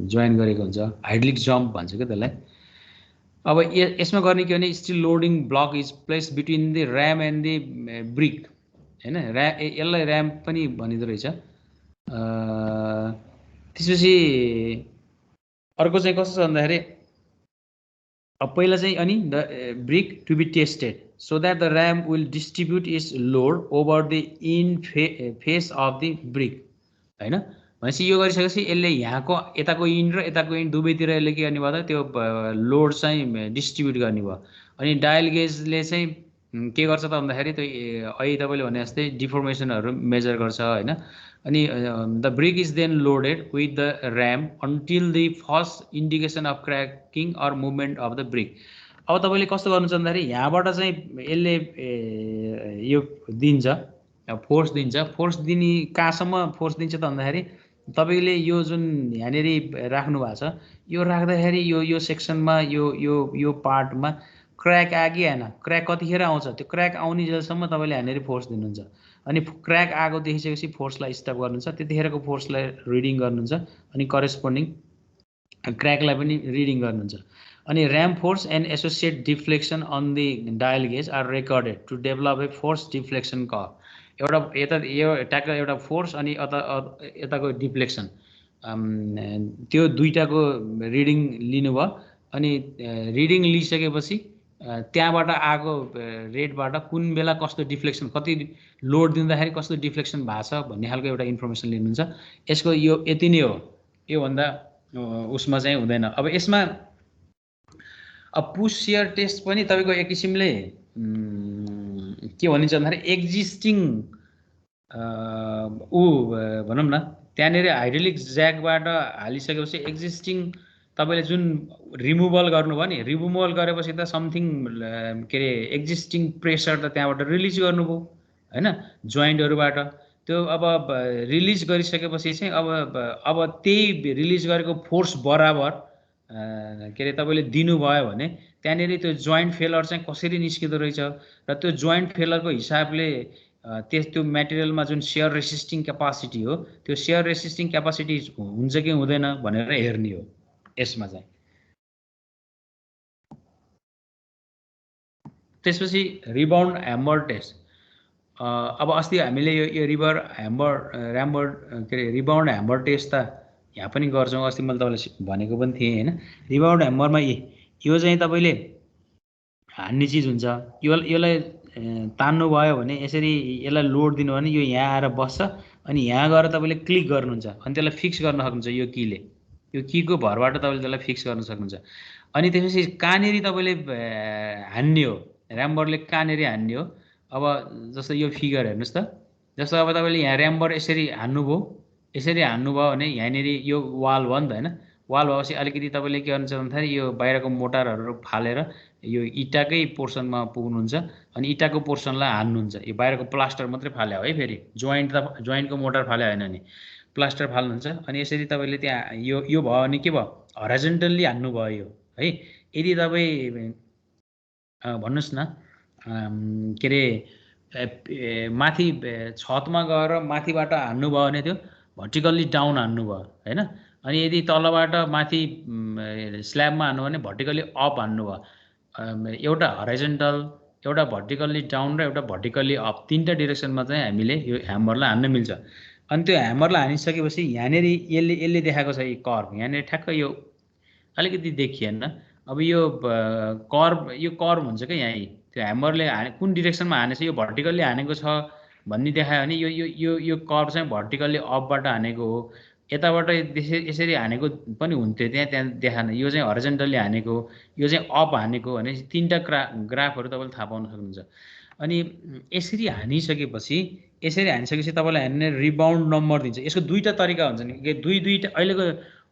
जोइन गरेको हुन्छ हाइड्रोलिक जम्प भन्छ क्या त्यसलाई अब यसमा गर्ने के भने still loading block is place between the RAM and the brick हैन यसलाई ऱ्याम पनि भनिदो रहेछ त्यसपछि अर्को चाहिँ कस्तो छ भन्दाखेरि अब पहिला चाहिँ अनि the brick to be tested so that the ram will distribute its load over the in face of the brick हैन भनेपछि यो गरिसकेपछि यसले यहाँको यताको इन र यताको इन दुवैतिर यसले के गर्ने भयो त त्यो लोड चाहिँ डिस्ट्रिब्युट गर्ने भयो अनि डायल गेजले चाहिँ के गर्छ त भन्दाखेरि त्यो अहिले तपाईँले भने जस्तै डिफर्मेसनहरू मेजर गर्छ होइन अनि the brick is then loaded with the ram until the first indication of cracking or movement of the brick अब तपाईँले कस्तो गर्नुहुन्छ भन्दाखेरि यहाँबाट चाहिँ यसले यो दिन्छ फोर्स दिन्छ फोर्स दिने कहाँसम्म फोर्स दिन्छ त भन्दाखेरि तपाईँले यो जुन यहाँनिर राख्नु भएको छ यो राख्दाखेरि यो सेक्सनमा यो पार्टमा क्र्याक आयो कि आएन क्र्याक कतिखेर आउँछ त्यो क्र्याक आउने जेलसम्म तपाईँले यहाँनिर फोर्स दिनुहुन्छ अनि क्र्याक आएको देखिसकेपछि फोर्सलाई स्टप गर्नुहुन्छ त्यतिखेरको फोर्सलाई रिडिङ गर्नुहुन्छ अनि करेस्पोन्डिङ क्र्याकलाई पनि रिडिङ गर्नुहुन्छ अनि ram force and associate deflection on the dial gauge are recorded to develop a force deflection curve एउटा यो ट्याक्क एउटा फोर्स अनि यताको डिफ्लेक्सन त्यो दुईटाको रिडिङ लिनुभयो अनि रिडिङ लिइसकेपछि त्यहाँबाट आएको रेटबाट कुन बेला कस्तो डिफ्लेक्सन कति लोड दिँदाखेरि कस्तो डिफ्लेक्सन भएको छ भन्ने खालको एउटा इन्फर्मेसन लिनुहुन्छ यसको यो यति नै हो योभन्दा उसमा चाहिँ हुँदैन अब यसमा अब पुश सियर टेस्ट पनि तपाईँको एक किसिमले के भनिन्छ भन्दाखेरि एक्जिस्टिङ भनौँ न त्यहाँनिर हाइड्रोलिक ज्याकबाट हालिसकेपछि एक्जिस्टिङ तपाईँले जुन रिमुभल गर्नुभयो नि रिमुभल गरेपछि त समथिङ के अरे एक्जिस्टिङ प्रेसर त त्यहाँबाट रिलिज गर्नुभयो होइन जोइन्टहरूबाट त्यो अब रिलिज गरिसकेपछि चाहिँ अब त्यही रिलिज गरेको फोर्स बराबर के अरे तपाईँले दिनुभयो भने त्यहाँनिर त्यो जोइन्ट फेलर चाहिँ कसरी निस्किँदो रहेछ र त्यो जोइन्ट फेलरको हिसाबले त्यो मेटेरियलमा जुन सेयर रेसिस्टिङ क्यापासिटी हो त्यो सेयर रेसिस्टिङ क्यापासिटी हुन्छ कि हुँदैन भनेर हेर्ने हो यसमा चाहिँ त्यसपछि रिबाउन्ड ह्याम्बर टेस्ट अब अस्ति हामीले यो ऱ्याम्बर के अरे रिबाउन्ड ह्याम्बर टेस्ट त यहाँ पनि गर्छौँ अस्ति मैले तपाईँलाई भनेको पनि थिएँ होइन रिबाउन्ड ह्याम्बरमा यो चाहिँ तपाईँले हान्ने चिज हुन्छ यसलाई तान्नु भयो भने यसरी यसलाई लोड दिनु भने यो यहाँ आएर बस्छ अनि यहाँ गएर तपाईँले क्लिक गर्नुहुन्छ अनि त्यसलाई फिक्स गर्न सक्नुहुन्छ यो कीले यो कीको भरबाट तपाईँले त्यसलाई फिक्स गर्न सक्नुहुन्छ अनि त्यसपछि कहाँनिर तपाईँले हान्ने हो ऱ्याम्बरले कहाँनिर हान्ने हो अब जस्तो यो फिगर हेर्नुहोस् त जस्तो अब तपाईँले यहाँ ऱ्याम्बर यसरी हान्नुभयो भने यहाँनिर यो वाल भयो नि त होइन वाल भएपछि अलिकति तपाईँले के गर्नुहुन्छ भन्दाखेरि यो बाहिरको मोटारहरू फालेर यो इँटाकै पोर्सनमा पुग्नुहुन्छ अनि इँटाको पोर्सनलाई हान्नुहुन्छ यो बाहिरको प्लास्टर मात्रै फाल्यो है फेरि जोइन्टको मोटर फाल्यो होइन नि प्लास्टर फाल्नुहुन्छ अनि यसरी तपाईँले त्यहाँ यो भयो भने के भयो हराइजन्टल्ली हान्नुभयो यो है यदि तपाईँ भन्नुहोस् न के अरे माथि छतमा गएर माथिबाट हान्नुभयो भने त्यो भर्टिकल्ली डाउन हान्नुभयो होइन। अनि यदि तलबाट माथि स्ल्याबमा हान्नु भने भर्टिकल्ली अप हान्नुभयो। एउटा हराइजन्टल, एउटा भर्टिकल्ली डाउन र एउटा भर्टिकल्ली अप, तीनवटा डिरेक्सनमा चाहिँ हामीले यो ह्यामरलाई हान्न मिल्छ। अनि त्यो ह्यामरलाई हानिसकेपछि यहाँनिर यसले देखाएको छ यो कर्भ, यहाँनिर ठ्याक्क यो अलिकति देखिएन। अब यो कर्भ हुन्छ क्या यहीँ, त्यो ह्यामरले कुन डिरेक्सनमा हानेछ, यो भर्टिकल्ली हानेको छ भन्ने देखायो भने यो यो यो यो कर्भ चाहिँ भर्टिकल्ली अपबाट हानेको हो। यताबाट यसरी हानेको पनि हुन्थ्यो, त्यहाँ देखाएन। यो चाहिँ हरिजेन्टल्ली हानेको, यो चाहिँ अप हानेको भने तीनवटा ग्राफहरू तपाईँले थाहा पाउन सक्नुहुन्छ। अनि यसरी हानिसकेपछि तपाईँलाई यहाँनिर रिबाउन्ड नम्बर दिन्छ। यसको दुईवटा तरिका हुन्छ नि, दुईवटा अहिलेको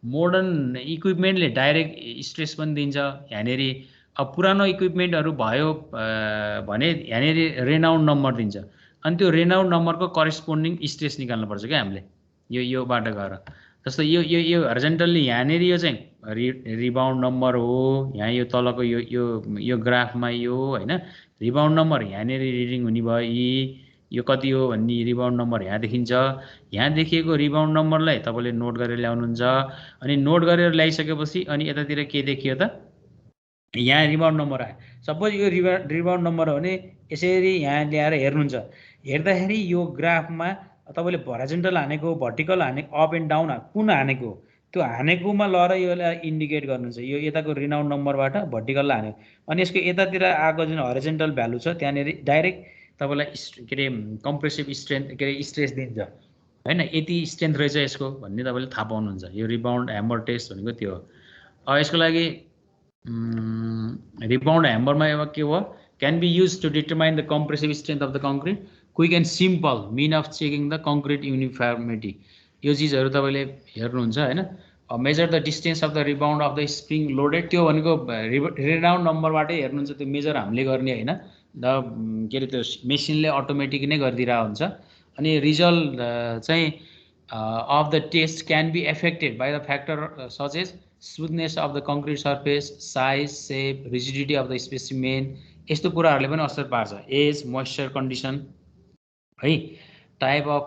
मोडर्न इक्विपमेन्टले डाइरेक्ट स्ट्रेस पनि दिन्छ यहाँनिर। अब पुरानो इक्विपमेन्टहरू भयो भने यहाँनिर रेनाउन्ड नम्बर दिन्छ। अनि त्यो रेनाउन्ड नम्बरको करेस्पोन्डिङ स्ट्रेस निकाल्नुपर्छ क्या हामीले यो बाटो गएर। जस्तो यो हरिजेन्टल्ली यहाँनिर यो चाहिँ रिबाउन्ड नम्बर हो, यहाँ यो तलको यो ग्राफमा यो होइन रिबाउन्ड नम्बर यहाँनिर रिडिङ हुने भयो। यो कति हो भन्ने रिबाउन्ड नम्बर यहाँ देखिन्छ। यहाँ देखिएको रिबाउन्ड नम्बरलाई तपाईँले नोट गरेर ल्याउनुहुन्छ। अनि नोट गरेर ल्याइसकेपछि अनि यतातिर के देखियो त, यहाँ रिबाउन्ड नम्बर आयो। सपोज यो रिबाउन्ड नम्बर हो भने यसरी यहाँ ल्याएर हेर्नुहुन्छ। हेर्दाखेरि यो ग्राफमा तपाईँले हराइजन्टल हानेको, भर्टिकल हानेको, अप एन्ड डाउन कुन हानेको, त्यो हानेकोमा लएर यसलाई इन्डिकेट गर्नुहुन्छ। यो यताको रिनाउन्ड नम्बरबाट भर्टिकल हानेको, अनि यसको यतातिर आएको जुन हरिजेन्टल भ्यालु छ त्यहाँनिर डाइरेक्ट तपाईँलाई के अरे कम्प्रेसिभ स्ट्रेन्थ के अरे स्ट्रेस दिन्छ होइन। यति स्ट्रेन्थ रहेछ यसको भन्ने तपाईँले थाहा पाउनुहुन्छ। यो रिबाउन्ड ह्यामर टेस्ट भनेको त्यो हो। अब यसको लागि रिबाउन्ड ह्यामरमा अब के हो, can be use to determine the compressive strength of the concrete, quick and simple mean of checking the concrete uniformity. यो चिजहरू तपाईँले हेर्नुहुन्छ होइन। Measure the distance of the rebound of the spring loaded, त्यो भनेको रेनाउन्ड नम्बरबाटै हेर्नुहुन्छ। त्यो मेजर हामीले गर्ने होइन, के अरे त्यो मेसिनले अटोमेटिक नै गरिदिरहेको हुन्छ। अनि रिजल्ट चाहिँ of the test can be affected by the factor such as smoothness of the concrete surface, size, shape, rigidity of the specimen, यस्तो कुराहरूले पनि असर पार्छ। एज, मोइस्चर कन्डिसन है, type of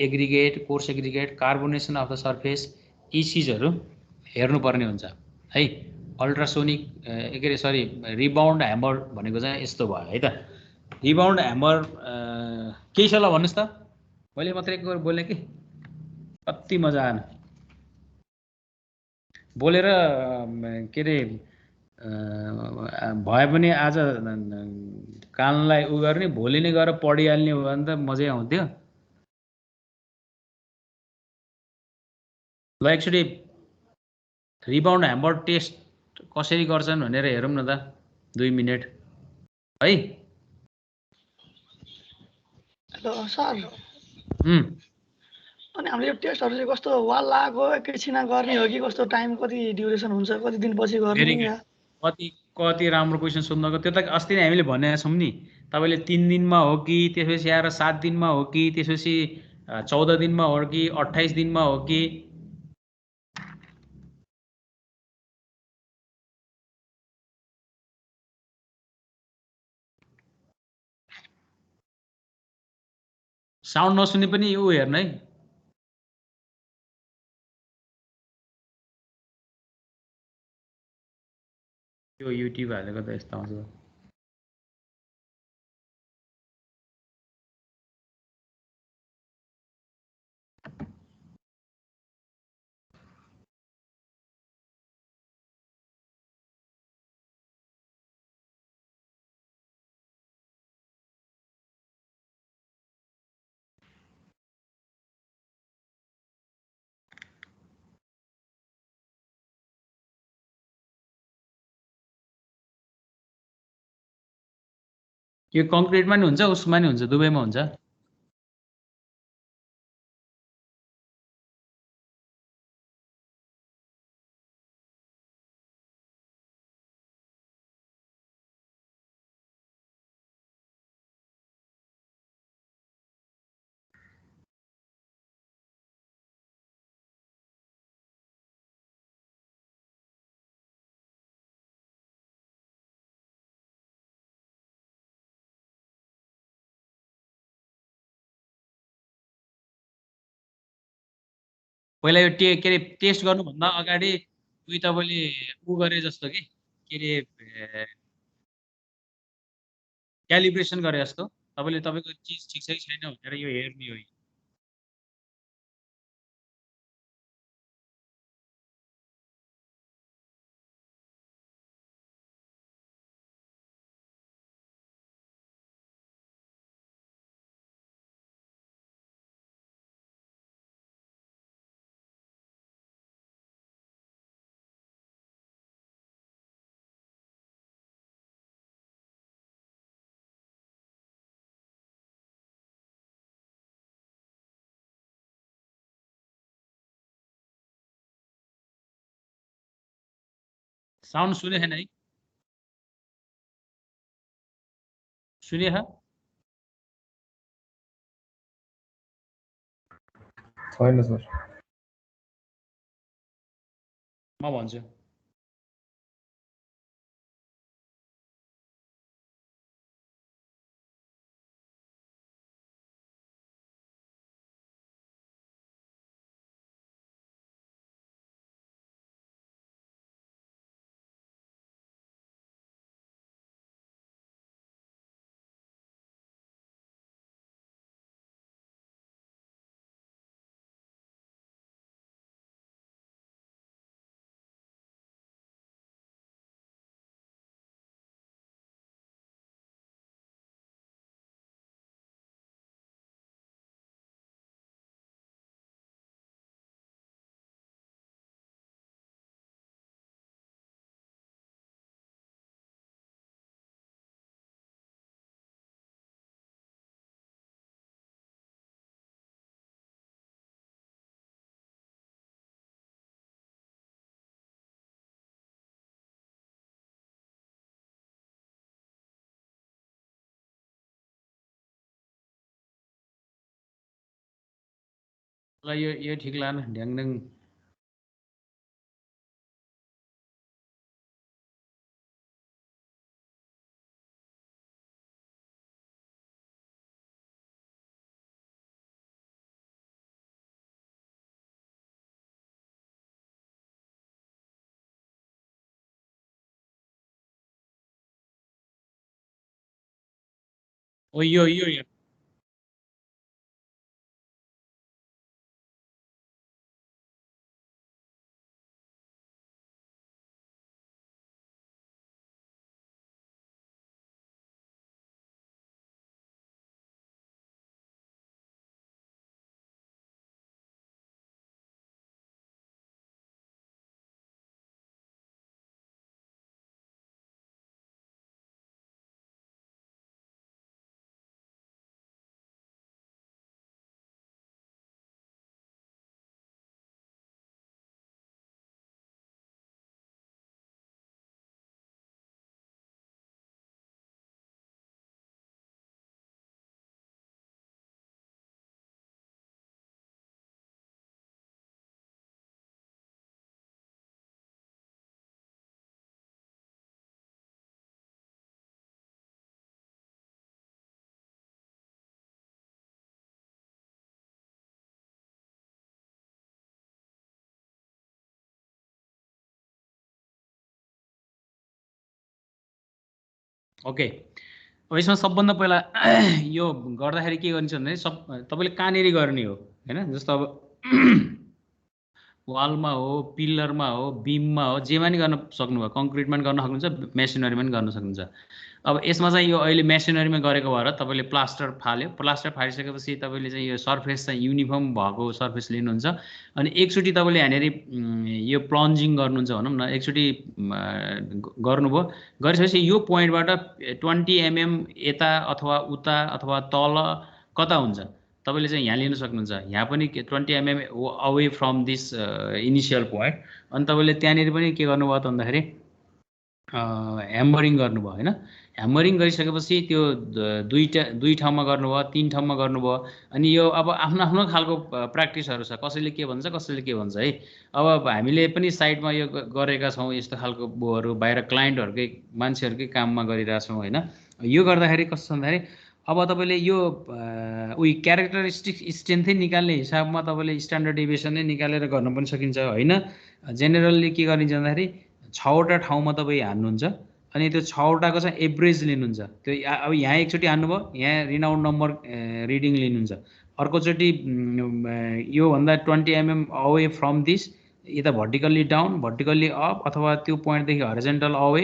aggregate, coarse aggregate, carbonation of the surface, यी चिजहरू हेर्नुपर्ने हुन्छ है। अल्ट्रासोनिक के अरे सरी रिबाउन्ड ह्यामर भनेको चाहिँ यस्तो भयो है त। रिबाउन्ड ह्यामर केही छ ल भन्नुहोस् त, मैले मात्रै एक बार बोलेँ कि कति मजा आएन बोलेर। के अरे भए पनि आज कानलाई उ गर्ने, भोलि नै गएर पढिहाल्ने हो भने त मजै आउँथ्यो। ल एकचोटि रिबाउन्ड ह्यामर टेस्ट कसरी गर्छन् भनेर हेरौँ न त 2 मिनट है। सर अनि हामीले यो टेस्टहरू चाहिँ कस्तो वाल लगाएको एकैछिनमा गर्ने हो कि कस्तो, टाइम कति ड्युरेसन हुन्छ, कति दिनपछि गर्ने या कति राम्रो क्वेसन सोध्नको। त्यो त अस्ति नै हामीले भनेका छौँ नि, तपाईँले 3 दिनमा हो कि, त्यसपछि आएर 7 दिनमा हो कि, त्यसपछि 14 दिनमा हो कि, 28 दिनमा हो कि। साउन्ड नसुने पनि ऊ हेर्नु है। यो युट्युब हालेको त यस्तो आउँछ। यो कङ्क्रिटमा नि हुन्छ, उसमा नि हुन्छ, दुवैमा हुन्छ। पहिला यो के अरे टेस्ट गर्नुभन्दा अगाडि उही तपाईँले उ गरे जस्तो के अरे क्यालिब्रेसन गरे जस्तो तपाईँले तपाईँको चिज ठिक छ कि छैन भनेर यो हेर्ने हो। साउन्ड सुने छैन है? सुने छैन सर। म भन्छु ल यो ठिक लाग्न ढ्याङड्याङ ओ यो ओके। अब यसमा सबभन्दा पहिला यो गर्दाखेरि के गरिन्छ भन्दाखेरि तपाईँले कहाँनिर गर्ने हो हैन? जस्तो अब वालमा हो, पिल्लरमा हो, बिममा हो, जेमा नि गर्न सक्नुभयो। कङ्क्रिटमा पनि गर्न सक्नुहुन्छ, मेसिनरीमा पनि गर्न सक्नुहुन्छ। अब यसमा चाहिँ यो अहिले मेसिनरीमा गरेको भएर तपाईँले प्लास्टर फाल्यो। प्लास्टर फालिसकेपछि तपाईँले चाहिँ यो सर्फेस चाहिँ युनिफर्म भएको सर्फेस लिनुहुन्छ। अनि एकचोटि तपाईँले यहाँनिर यो प्लन्जिङ गर्नुहुन्छ भनौँ न, एकचोटि गर्नुभयो। गरिसकेपछि यो पोइन्टबाट 20 mm यता अथवा उता अथवा तल कता हुन्छ तपाईँले चाहिँ यहाँ लिन सक्नुहुन्छ। यहाँ पनि 20 mm away from this initial point. अनि तपाईँले त्यहाँनिर पनि के गर्नुभयो त भन्दाखेरि ह्यामरिङ गर्नुभयो हैन? ह्यामरिङ गरिसकेपछि त्यो दुई ठाउँमा गर्नुभयो, 3 ठाउँमा गर्नुभयो। अनि यो अब आफ्नो आफ्नो खालको प्र्याक्टिसहरू छ, कसैले के भन्छ कसैले के भन्छ है। अब हामीले पनि साइडमा यो गरेका छौँ, यस्तो खालको बोहरू बाहिर क्लाइन्टहरूकै मान्छेहरूकै काममा गरिरहेछौँ हैन? यो गर्दाखेरि कस्तो छ भन्दाखेरि अब तपाईँले यो उही क्यारेक्टरिस्टिक स्ट्रेन्थै निकाल्ने हिसाबमा तपाईँले स्ट्यान्डर्ड डेभिएसन नै निकालेर गर्न पनि सकिन्छ होइन। जेनरल्ली के गरिन्छ भन्दाखेरि 6वटा ठाउँमा तपाईँ हान्नुहुन्छ अनि त्यो 6वटाको चाहिँ एभरेज लिनुहुन्छ। त्यो अब यहाँ एकचोटि हान्नुभयो, यहाँ रिनाउन्ड नम्बर रिडिङ लिनुहुन्छ, अर्कोचोटि योभन्दा 20 mm अवे फ्रम दिस यता भर्टिकल्ली डाउन भर्टिकल्ली अप अथवा त्यो पोइन्टदेखि हरिजेन्टल अवे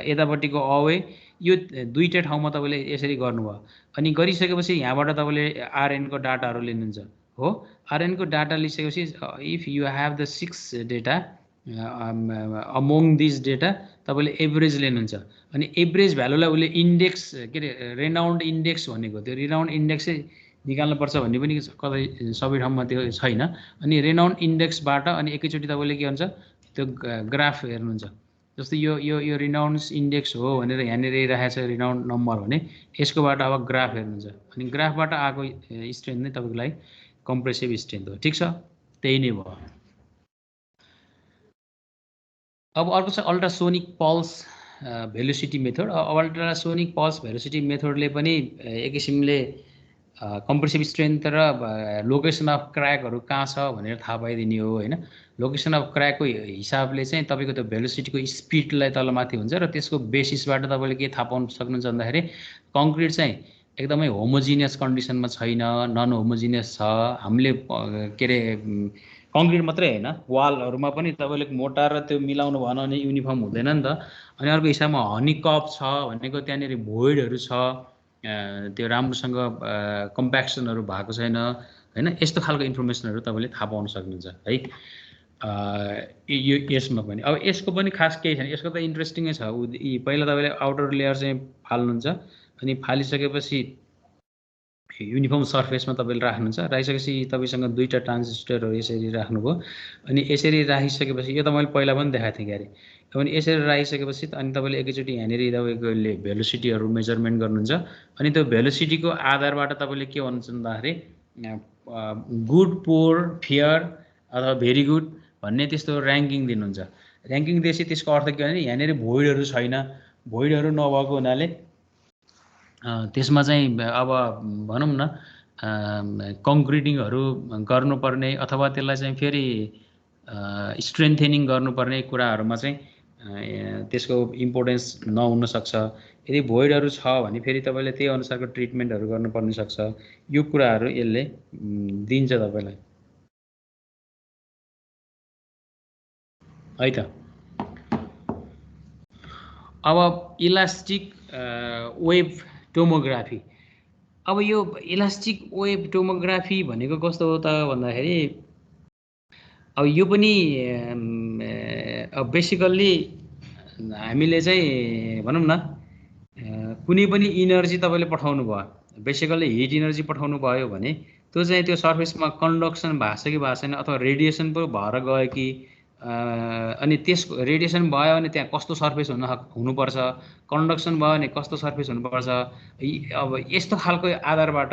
यतापट्टिको अवे, यो दुईवटा ठाउँमा तपाईँले यसरी गर्नुभयो। अनि गरिसकेपछि यहाँबाट तपाईँले आरएनको डाटाहरू लिनुहुन्छ हो। आरएनको डाटा लिइसकेपछि if you have the 6 data among this data तपाईँले एभरेज लिनुहुन्छ। अनि एभरेज भ्यालुलाई उसले इन्डेक्स के अरे रेनाउन्ड इन्डेक्स भनेको, त्यो रेनाउन्ड इन्डेक्सै निकाल्नुपर्छ भन्ने पनि कतै सबै ठाउँमा त्यो छैन। अनि रेनाउन्ड इन्डेक्सबाट अनि एकैचोटि तपाईँले के भन्छ त्यो ग्राफ हेर्नुहुन्छ। जस्तै यो यो यो रिनाउन्ड इन्डेक्स हो भनेर यहाँनिर राखेको छ रिनाउन्ड नम्बर भने यसकोबाट अब ग्राफ हेर्नुहुन्छ अनि ग्राफबाट आएको स्ट्रेन्थ नै तपाईँको लागि कम्प्रेसिभ स्ट्रेन्थ हो। ठिक छ, त्यही नै भयो। अब अर्को छ ultrasonic pulse velocity method. Ultrasonic pulse velocity मेथडले पनि एक किसिमले कम्प्रेसिभ स्ट्रेन्थ र लोकेसन अफ क्र्याकहरू कहाँ छ भनेर थाहा पाइदिने हो होइन। लोकेसन अफ क्र्याकको हिसाबले चाहिँ तपाईँको त्यो भेलोसिटीको स्पिडलाई तलमाथि हुन्छ र त्यसको बेसिसबाट तपाईँले के थाहा पाउन सक्नुहुन्छ भन्दाखेरि कङ्क्रिट चाहिँ एकदमै होमोजिनियस कन्डिसनमा छैन, नन होमोजिनियस छ। हामीले के अरे कङ्क्रिट मात्रै होइन वालहरूमा पनि तपाईँले मोटा र त्यो मिलाउनु भएन भने युनिफर्म हुँदैन नि त। अनि अर्को हिसाबमा हनीकप छ भनेको त्यहाँनिर भोइडहरू छ, त्यो राम्रोसँग कम्प्याक्सनहरू भएको छैन होइन। यस्तो खालको इन्फर्मेसनहरू तपाईँले थाहा पाउन सक्नुहुन्छ है यो यसमा पनि। अब यसको पनि खास केही छैन, यसको त इन्ट्रेस्टिङै छ। पहिला तपाईँले आउटर लेयर चाहिँ फाल्नुहुन्छ अनि फालिसकेपछि युनिफर्म सर्फेसमा तपाईँले राख्नुहुन्छ। राखिसकेपछि तपाईँसँग दुईवटा ट्रान्जिस्टरहरू यसरी राख्नुभयो अनि यसरी राखिसकेपछि यो त मैले पहिला पनि देखाएको थिएँ क्यारे। अनि यसरी राखिसकेपछि अनि तपाईँले एकैचोटि यहाँनिर तपाईँले भेलोसिटीहरू मेजरमेन्ट गर्नुहुन्छ अनि त्यो भेलोसिटीको आधारबाट तपाईँले के भन्नुहुन्छ भन्दाखेरि गुड, पोर, फेयर अथवा भेरी गुड भन्ने त्यस्तो ऱ्याङ्किङ दिनुहुन्छ। ऱ्याङ्किङ दिएपछि त्यसको अर्थ के भने यहाँनिर भोइडहरू छैन, भोइडहरू नभएको हुनाले त्यसमा चाहिँ अब भनौँ न कङ्क्रिटिङहरू गर्नुपर्ने अथवा त्यसलाई चाहिँ फेरि स्ट्रेन्थेनिङ गर्नुपर्ने कुराहरूमा चाहिँ त्यसको इम्पोर्टेन्स नहुन सक्छ। यदि भोइडहरू छ भने फेरि तपाईँले त्यही अनुसारको ट्रिटमेन्टहरू गर्नुपर्ने सक्छ। यो कुराहरू यसले दिन्छ तपाईँलाई है त। अब इलास्टिक वेभ टोमोग्राफी। अब यो इलास्टिक वेभ टोमोग्राफी भनेको कस्तो हो त भन्दाखेरि अब यो पनि बेसिकल्ली हामीले चाहिँ भनौँ न कुनै पनि इनर्जी तपाईँले पठाउनु भयो, बेसिकल्ली हिट इनर्जी पठाउनु भयो भने त्यो चाहिँ त्यो सर्फेसमा कन्डक्सन भएको छ कि भएको छैन अथवा रेडिएसन पो भएर गयो कि अनि त्यसको रेडिएसन भयो भने त्यहाँ कस्तो सर्फेस हुनुपर्छ, कन्डक्सन भयो भने कस्तो सर्फेस हुनुपर्छ। अब यस्तो खालको आधारबाट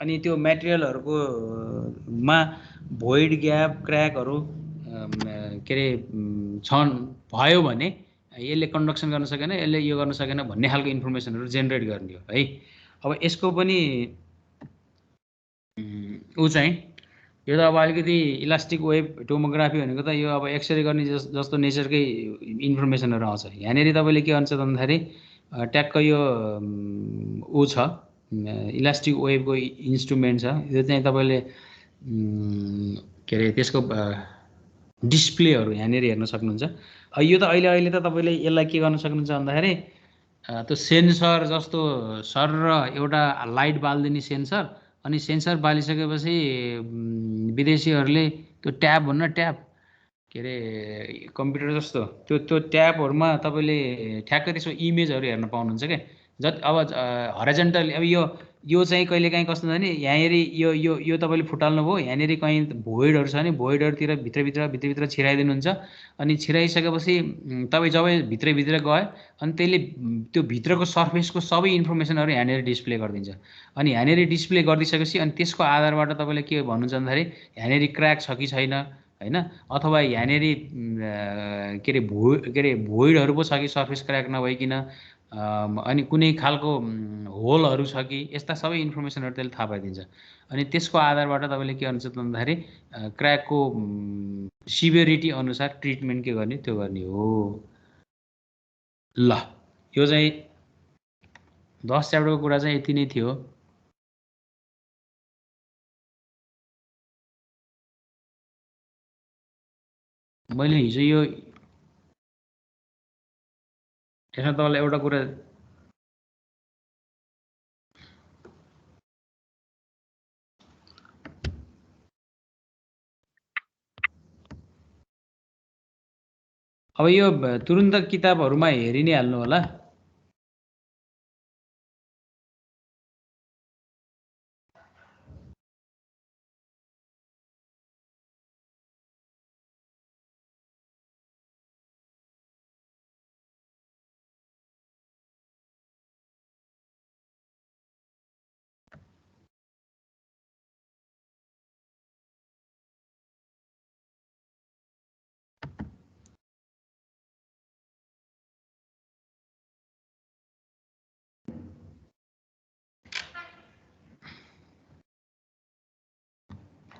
अनि त्यो मेटेरियलहरूको मा भोइड ग्याप क्र्याकहरू के अरे छन् भयो भने यसले कन्डक्सन गर्न सकेन, यसले यो गर्न सकेन भन्ने खालको इन्फर्मेसनहरू जेनेरेट गर्ने हो है। अब यसको पनि ऊ चाहिँ यो त अब अलिकति इलास्टिक वेभ टोमोग्राफी भनेको त यो अब एक्सरे गर्ने जस्तो नेचरकै इन्फर्मेसनहरू आउँछ। यहाँनिर तपाईँले के भन्छ भन्दाखेरि ट्याक्क यो ऊ छ इलास्टिक वेभको इन्स्ट्रुमेन्ट छ, यो चाहिँ तपाईँले के अरे त्यसको डिस्प्लेहरू यहाँनिर हेर्न सक्नुहुन्छ। यो त अहिले त तपाईँले यसलाई के गर्न सक्नुहुन्छ भन्दाखेरि त्यो सेन्सर जस्तो सर र एउटा लाइट बालिदिने सेन्सर अनि सेन्सर बालिसकेपछि विदेशीहरूले त्यो ट्याब भन्न ट्याब के अरे कम्प्युटर जस्तो त्यो ट्याबहरूमा तपाईँले ठ्याक्कै त्यसको इमेजहरू हेर्न पाउनुहुन्छ क्या। अब हराइजन्टल अब यो चाहिँ कहिलेकाहीँ कस्तो हुन्छ भने यहाँनिर यो तपाईँले फुटाल्नुभयो, यहाँनिर कहीँ भोइडहरू छ भने भोइडहरूतिर भित्रभित्र छिराइदिनुहुन्छ अनि छिराइसकेपछि तपाईँ जब भित्रभित्र गयो अनि त्यसले त्यो भित्रको सर्फेसको सबै इन्फर्मेसनहरू यहाँनिर डिस्प्ले गरिदिन्छ। अनि यहाँनिर डिस्प्ले गरिदिइसकेपछि अनि त्यसको आधारबाट तपाईँले के भन्नुहुन्छ भन्दाखेरि यहाँनिर क्र्याक छ कि छैन होइन, अथवा यहाँनिर के अरे भोइडहरू पो छ कि सर्फेस क्र्याक नभइकन अनि कुनै खालको होलहरू छ कि यस्ता सबै इन्फर्मेसनहरू त्यसले थाहा पाइदिन्छ अनि त्यसको आधारबाट तपाईँले के गर्नुहुन्छ भन्दाखेरि क्र्याकको सिभियरिटी अनुसार ट्रिटमेन्ट के गर्ने त्यो गर्ने हो ल यो चाहिँ 10 च्याप्टरको कुरा चाहिँ यति नै थियो मैले हिजो यो यसमा तपाईँलाई एउटा कुरा अब यो तुरुन्त किताबहरुमा हेरि नै हाल्नु होला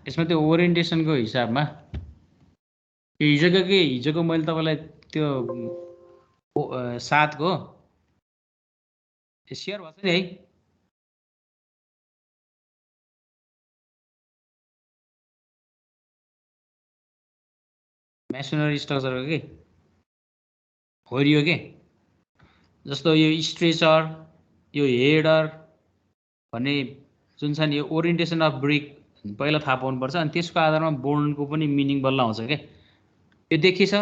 यसमा त्यो ओरिएन्टेसनको हिसाबमा हिजोको मैले तपाईलाई त्यो 7 को सेयर भएको छ नि है मेसनरी स्ट्रक्चरको के होरियो के जस्तो यो स्ट्रेचर यो हेडर भन्ने जुन छ नि यो ओरिएन्टेसन अफ ब्रिक पहिला थाहा पाउनुपर्छ अनि त्यसको आधारमा बोर्डको पनि मिनिङ बल्ल आउँछ के यो देखिछ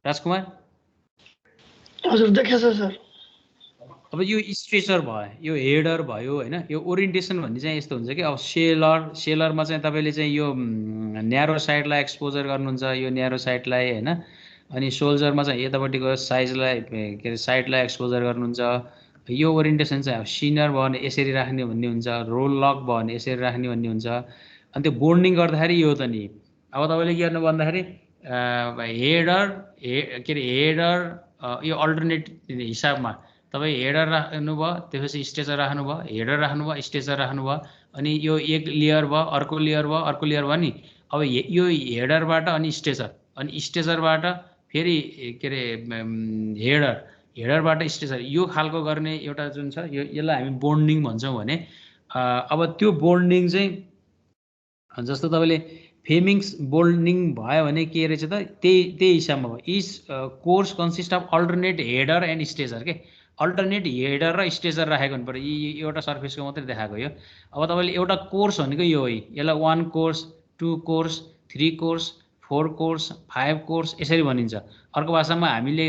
राजकुमार हजुर देखेछ सर अब यो स्ट्रेचर भयो यो हेडर भयो हैन यो ओरिएन्टेसन भन्ने चाहिँ यस्तो हुन्छ कि अब सेलरमा चाहिँ तपाईले चाहिँ यो न्यारो साइडलाई एक्सपोजर गर्नुहुन्छ यो न्यारो साइडलाई हैन अनि सोल्जरमा चाहिँ यतापट्टिको साइजलाई के अरे साइडलाई एक्सपोजर गर्नुहुन्छ यो ओरिएन्टेसन चाहिँ अब सिनर भयो भने यसरी राख्ने भन्ने हुन्छ रोल लक भयो भने यसरी राख्ने भन्ने हुन्छ अनि त्यो बोन्डिङ गर्दाखेरि यो त नि अब तपाईले के गर्नु भन्दाखेरि हेडर के अरे हेडर यो अल्टरनेट हिसाबमा तपाई हेडर राख्नुभयो त्यसपछि स्ट्रेचर राख्नुभयो हेडर राख्नुभयो स्ट्रेचर राख्नुभयो अनि यो एक लेयर भयो अर्को लेयर भयो अर्को लेयर भयो नि अब यो हेडरबाट अनि स्ट्रेचरबाट फेरि के अरे हेडरबाट स्ट्रेचर यो खालको गर्ने एउटा जुन छ यसलाई हामी बोन्डिङ भन्छौँ भने अब त्यो बोन्डिङ चाहिँ जस्तो तपाईले फेमिङ्स बोन्डिङ भयो भने के रहेछ त त्यही हिसाबमा भयो is course consist of alternate header and stretcher के अल्टरनेट हेडर र स्ट्रेचर राखेको हुनु पर्यो एउटा सर्फेसको मात्रै देखाएको यो अब तपाईले एउटा कोर्स भनेको यो हो यसलाई 1 course 2 course 3 course 4 course 5 course यसरी भनिन्छ अर्को भाषामा हामीले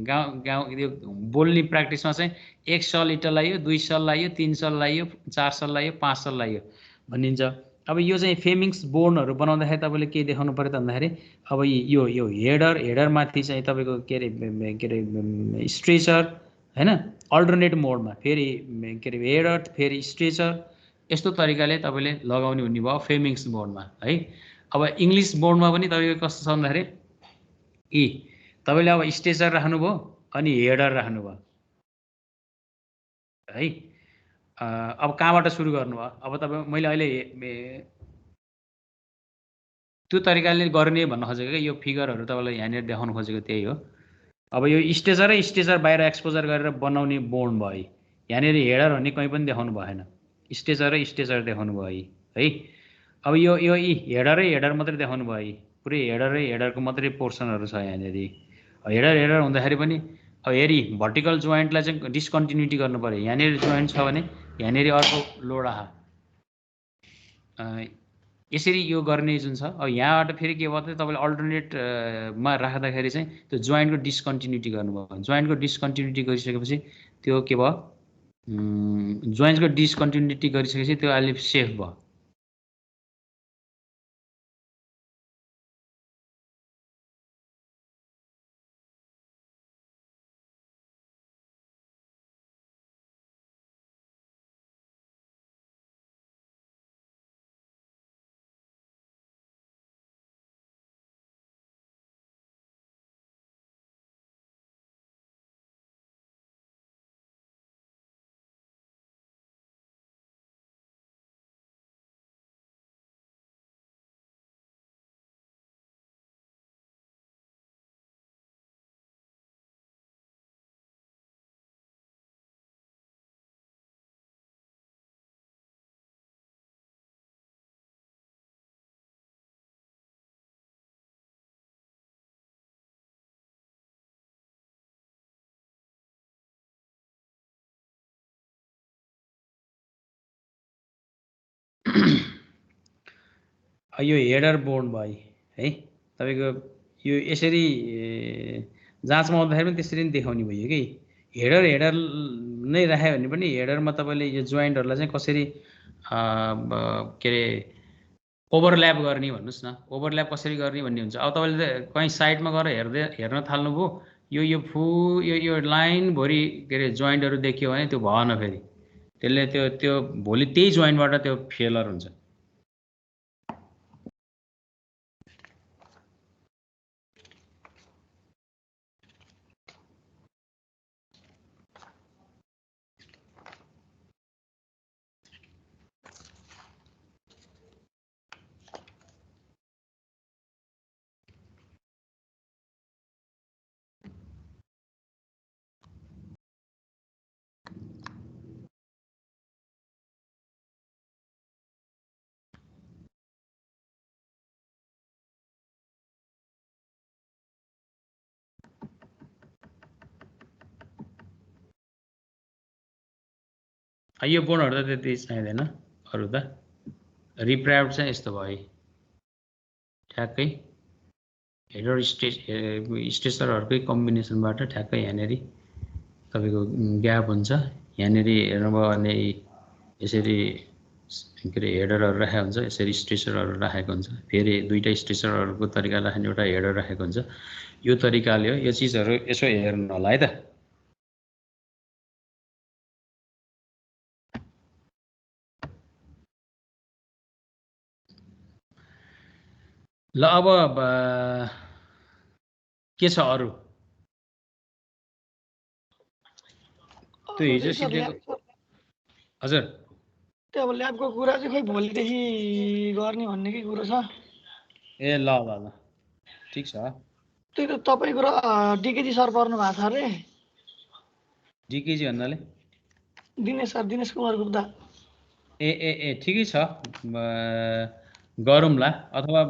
गाउँ यो बोल्ने प्र्याक्टिसमा चाहिँ 1 सल इट लायो 2 सल लायो 3 सल लायो 4 सल लायो 5 सल लायो भनिन्छ अब यो चाहिँ फेमिङ्स बोर्डहरु बनाउँदाखेरि तपाईले के देखाउनु पर्यो त भन्दाखेरि अब यो हेडरमाथि चाहिँ तपाईको के अरे स्ट्रेचर हैन अल्टरनेट मोडमा फेरि के अरे हेडर फेरि स्ट्रेचर यस्तो तरिकाले तपाईले लगाउने हुने भयो फेमिङ्स बोर्डमा है अब इंग्लिश बोर्डमा पनि तपाईको कस्तो छ भन्दाखेरि तपाईले अब स्ट्रेचर राख्नुभयो अनि हेडर राख्नुभयो है अब कहाँबाट सुरु गर्नुभयो अब तपाई मैले अहिले त्यो तरिकाले गर्ने भन्न खोजेको यो फिगरहरु तपाईलाई यहाँनिर देखाउन खोजेको त्यही हो अब यो स्ट्रेचर बाहिर एक्सपोजर गरेर बनाउने बोर्ड भयो यहाँनिर हेडर भन्ने कहीँ पनि देखाउनु भएन स्ट्रेचर देखाउनु भयो है अब यो हेडर मात्रै देखाउनु भयो पुरै हेडरको मात्रै पोर्सनहरु छ यहाँनिर हेडर हुँदाखेरि पनि अब हेरी भर्टिकल जोइन्टलाई चाहिँ डिस्कन्टिन्युटी गर्नु पर्यो यहाँनिर जोइन्ट छ भने यहाँनिर अर्को लोड आहा यसरी यो गर्ने जुन छ अब यहाँबाट फेरि के भयो त तपाईले अल्टरनेट मा राख्दाखेरि चाहिँ त्यो जोइन्टको डिस्कन्टिन्युटी गर्नुभयो जोइन्टको डिस्कन्टिन्युटी गरिसकेपछि त्यो के भयो जोइन्टको डिस्कन्टिन्युटी गरिसकेपछि त्यो अलि सेफ भयो यो हेडर बोर्ड भयो है तपाईको यो यसरी जाँचमा आउँदाखेरि पनि त्यसरी नै देखाउने भयो कि हेडर नै राख्यो भने पनि हेडरमा तपाईले यो जोइन्टहरुलाई चाहिँ कसरी के रे ओभरल्याप गर्ने भन्नुस् न ओभरल्याप कसरी गर्ने भन्ने हुन्छ अब तपाईले कहीं साइडमा गएर हेर्न थाल्नुभयो यो लाइन भरि के रे जोइन्टहरु देखियो भने त्यो भएन फेरि त्यसले त्यो भोलि त्यही जोइन्टबाट त्यो फेलर हुन्छ यो बोर्डहरु त त्यति चाहिँदैन अरु त रिप्राउड चाहिँ यस्तो भयो ठ्याक्कै हेडर स्टेसरहरुकै कम्बिनेसनबाट ठ्याक्कै यहाँनेरि तपाईको ग्याप हुन्छ यहाँनेरि हेर्नुभयो भने यसरी के रे हेडरहरु राखेको हुन्छ यसरी स्टेसरहरु राखेको हुन्छ फेरि दुईटा स्टेसरहरुको तरिका राख्ने एउटा हेडर राखेको हुन्छ यो तरिकाले हो यो चीजहरु यसो हेर्नु होला है त ल अब के छ अरु त्यो हिजो सिकेको हजुर त्यो अब ल्याबको कुरा चाहिँ खै भोलिदेखि गर्ने भन्ने के कुरो छ ए ल ल ल ठीक छ त्यही त तपाईको र डिकेजी सर पर्नु भएको छ रे डिकेजी भन्नाले दिनेश कुमार गुप्ता ए ठिकै छ गरौँला अथवा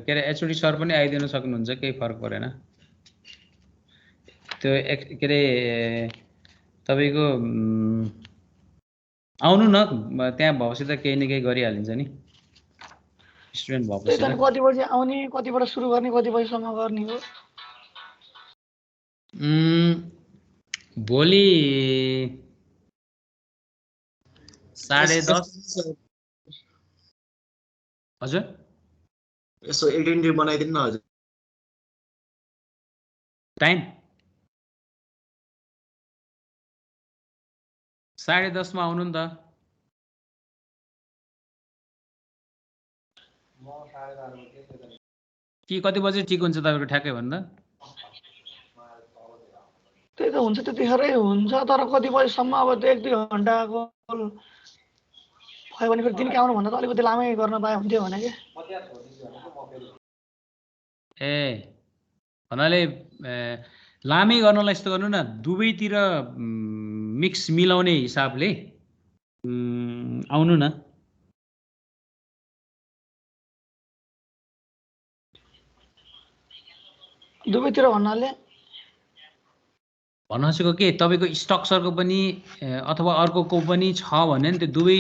के रे एचओडी सर पनि आइदिन सक्नुहुन्छ केही फरक परेन त्यो के रे तपाईको आउनु न त्यहाँ भएपछि त केही न केही गरिहालिन्छ नि स्टुडेन्ट भएपछि त्यही त कति बजे आउने कतिबाट सुरु गर्ने कति बजेसम्म गर्ने हो भोलि 10:30 हजुर यसो एटेन्टिभ बनाइदिनु न हजुर टाइम 10:30 मा आउनु नि त कि कति बजे ठीक हुन्छ तपाईको ठ्याक्कै भन्दा त्यही त हुन्छ त्यतिखेरै हुन्छ तर कति बजेसम्म अब 1-2 घण्टाको भयो भने फेरि दिनकै आउनु भन्दा त अलिकति लामै गर्न पाए हुन्थ्यो भने के ए भन्नाले लामै गर्नलाई यस्तो गर्नु न दुवैतिर मिक्स मिलाउने हिसाबले आउनु न दुवैतिर भन्नाले भन्न खोजेको के तपाईको स्ट्रक्चरको पनि अथवा अर्कोको पनि छ भने नि त्यो दुवै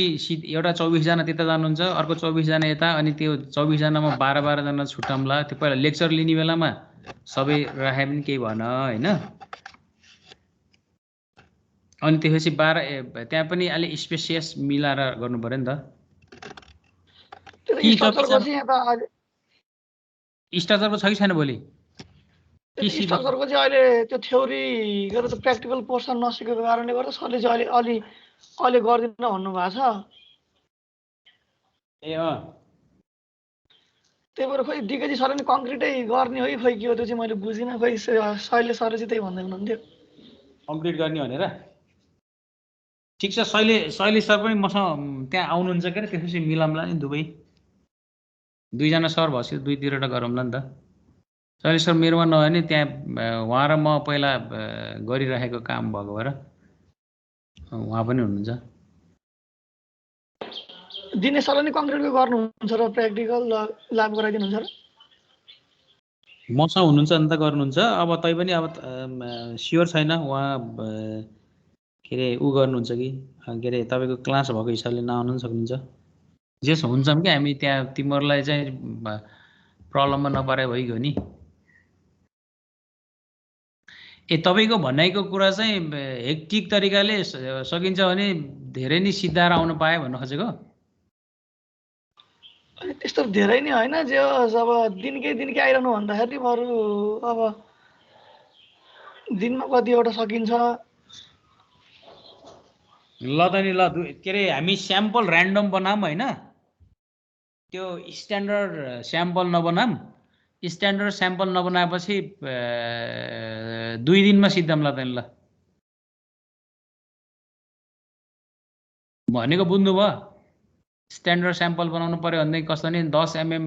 एउटा 24 जना त्यता जानुहुन्छ अर्को 24 जना यता अनि त्यो 24 जनामा 12 जना छुट्टाम्ला त्यो पहिला लेक्चर लिने बेलामा सबै राखे पनि केही भएन हैन अनि त्यसपछि 12 त्यहाँ पनि अलि स्पेसियस मिलाएर गर्नु पर्यो नि त स्ट्रक्चरको छ कि छैन भोलि स्ट्रक्चरको चाहिँ अहिले त्यो थ्योरी गरेर त प्र्याक्टिकल पोर्सन नसिकेको कारणले गर्दा सरले चाहिँ अहिले गर्दिन भन्नु भएको छ ए त्यही भएर खोइ डिकेजी सरले नि कङ्क्रिटै गर्ने हो कि खोइ के हो त्यो चाहिँ मैले बुझिनँ खोइ शैले सरले चाहिँ त्यही भन्दै हुनुहुन्थ्यो कम्प्लिट गर्ने भनेर ठिक छ शैले सर पनि मसँग त्यहाँ आउनुहुन्छ के त्यसपछि मिलाउँला नि दुईजना सर भएपछि दुईतिरवटा गरौँला नि त शैले सर मेरोमा नभए नि त्यहाँ उहाँ र म पहिला गरिरहेको काम भएको भएर उहाँ पनि हुनुहुन्छ दिनेश सरले नि कङ्क्रिटको गर्नुहुन्छ र प्र्याक्टिकल ल्याब गराइदिनुहुन्छ र मसँग हुनुहुन्छ नि त गर्नुहुन्छ अब तै पनि अब स्योर छैन उहाँ के रे उ गर्नुहुन्छ कि के रे तपाईको क्लास भएको हिसाबले नआउनु पनि सक्नुहुन्छ जेस हुन्छौँ कि हामी त्यहाँ तिमीहरूलाई चाहिँ प्रब्लममा नपारे भइगयो नि। तपाईँको भनाइको कुरा चाहिँ हेक्टिक तरिकाले सकिन्छ भने धेरै नै सिद्धाएर आउनु पाए भन्न खोजेको। त्यस्तो धेरै नै होइन, जे अब दिनकै आइरहनु भन्दाखेरि बरु अब दिनमा कतिवटा सकिन्छ। ल त नि ल के अरे हामी स्याम्पल ऱ्यान्डम बनाऊँ होइन, त्यो स्ट्यान्डर्ड स्याम्पल नबनाऊँ। स्ट्यान्डर्ड स्याम्पल नबनाएपछि 2 दिनमा सिद्धाउँला त नि। ल भनेको बुझ्नुभयो? स्ट्यान्डर्ड स्याम्पल बनाउनु पर्यो भनेदेखि कस्तो नि 10 mm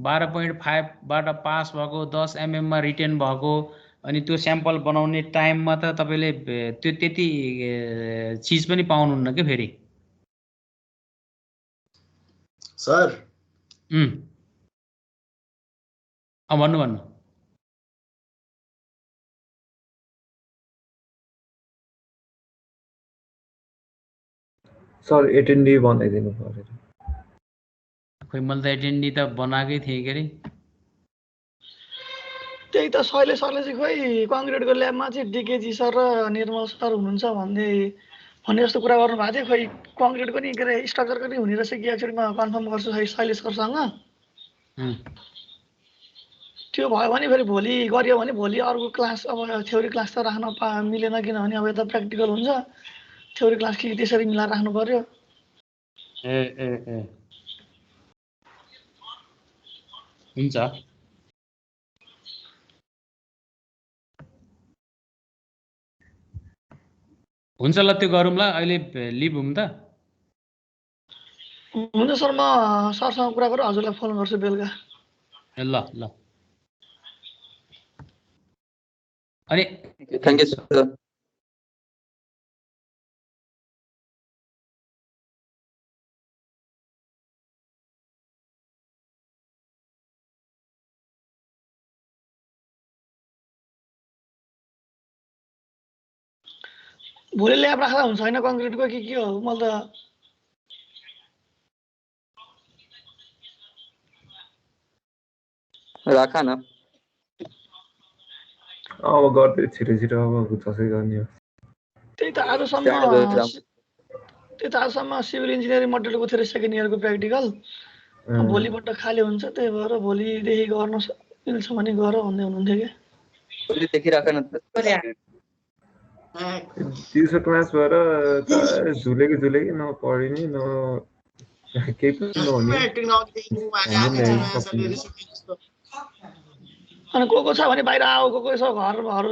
12.5बाट पास भएको, 10 mm मा रिटेन भएको, अनि त्यो स्याम्पल बनाउने टाइममा त तपाईँले त्यो त्यति चिज पनि पाउनुहुन्न कि फेरि। सर भन्नु सर एटेन्डी बनाइदिनु पर्यो। खोइ मैले त एटेन्डी त बनाएकै थिएँ के अरे। त्यही त शैलेश सरले चाहिँ खोइ कङ्क्रिटको ल्याबमा चाहिँ डिकेजी सर र निर्मल सर हुनुहुन्छ भन्ने जस्तो कुरा गर्नुभएको थियो। खोइ कङ्क्रिटको नि के अरे स्ट्रक्चरको नि हुने रहेछ कि एक्चुअली म कन्फर्म गर्छु शैलेश सरसँग। त्यो भयो भने फेरि भोलि गरियो भने भोलि अर्को क्लास अब थ्योरी क्लास त राख्न मिलेन, किनभने अब यता प्र्याक्टिकल हुन्छ। थ्योरी क्लास कि त्यसरी मिलाएर राख्नु पर्यो। हुन्छ हुन्छ ल त्यो गरौँला। अहिले लिभ हुँ त। हुन्छ सर, म सरसँग कुरा गरेर हजुरलाई फोन गर्छु बेलुका। ल ल अनि थ्याङ्क यू सर। भोलि ल्याब राख्दा हुन्छ होइन कङ्क्रिटको कि के हो? मैले त राख न। अब गर्दै छिटो अब जसै गर्ने हो। त्यही त आजसम्म सिभिल इन्जिनियरिङ मटेरियलको थियो सेकेन्ड इयरको प्र्याक्टिकल। भोलिबाट खाली हुन्छ, त्यही भएर भोलिदेखि गर्न मिल्छ भने गर भन्दै हुनुहुन्थ्यो कि। भोलिदेखि राख न त। दिउँसो क्लास भएर झुलेकी नपढिने न केही पनि नहुने। अनि को छ भने बाहिर आऊ, को यसो घरहरू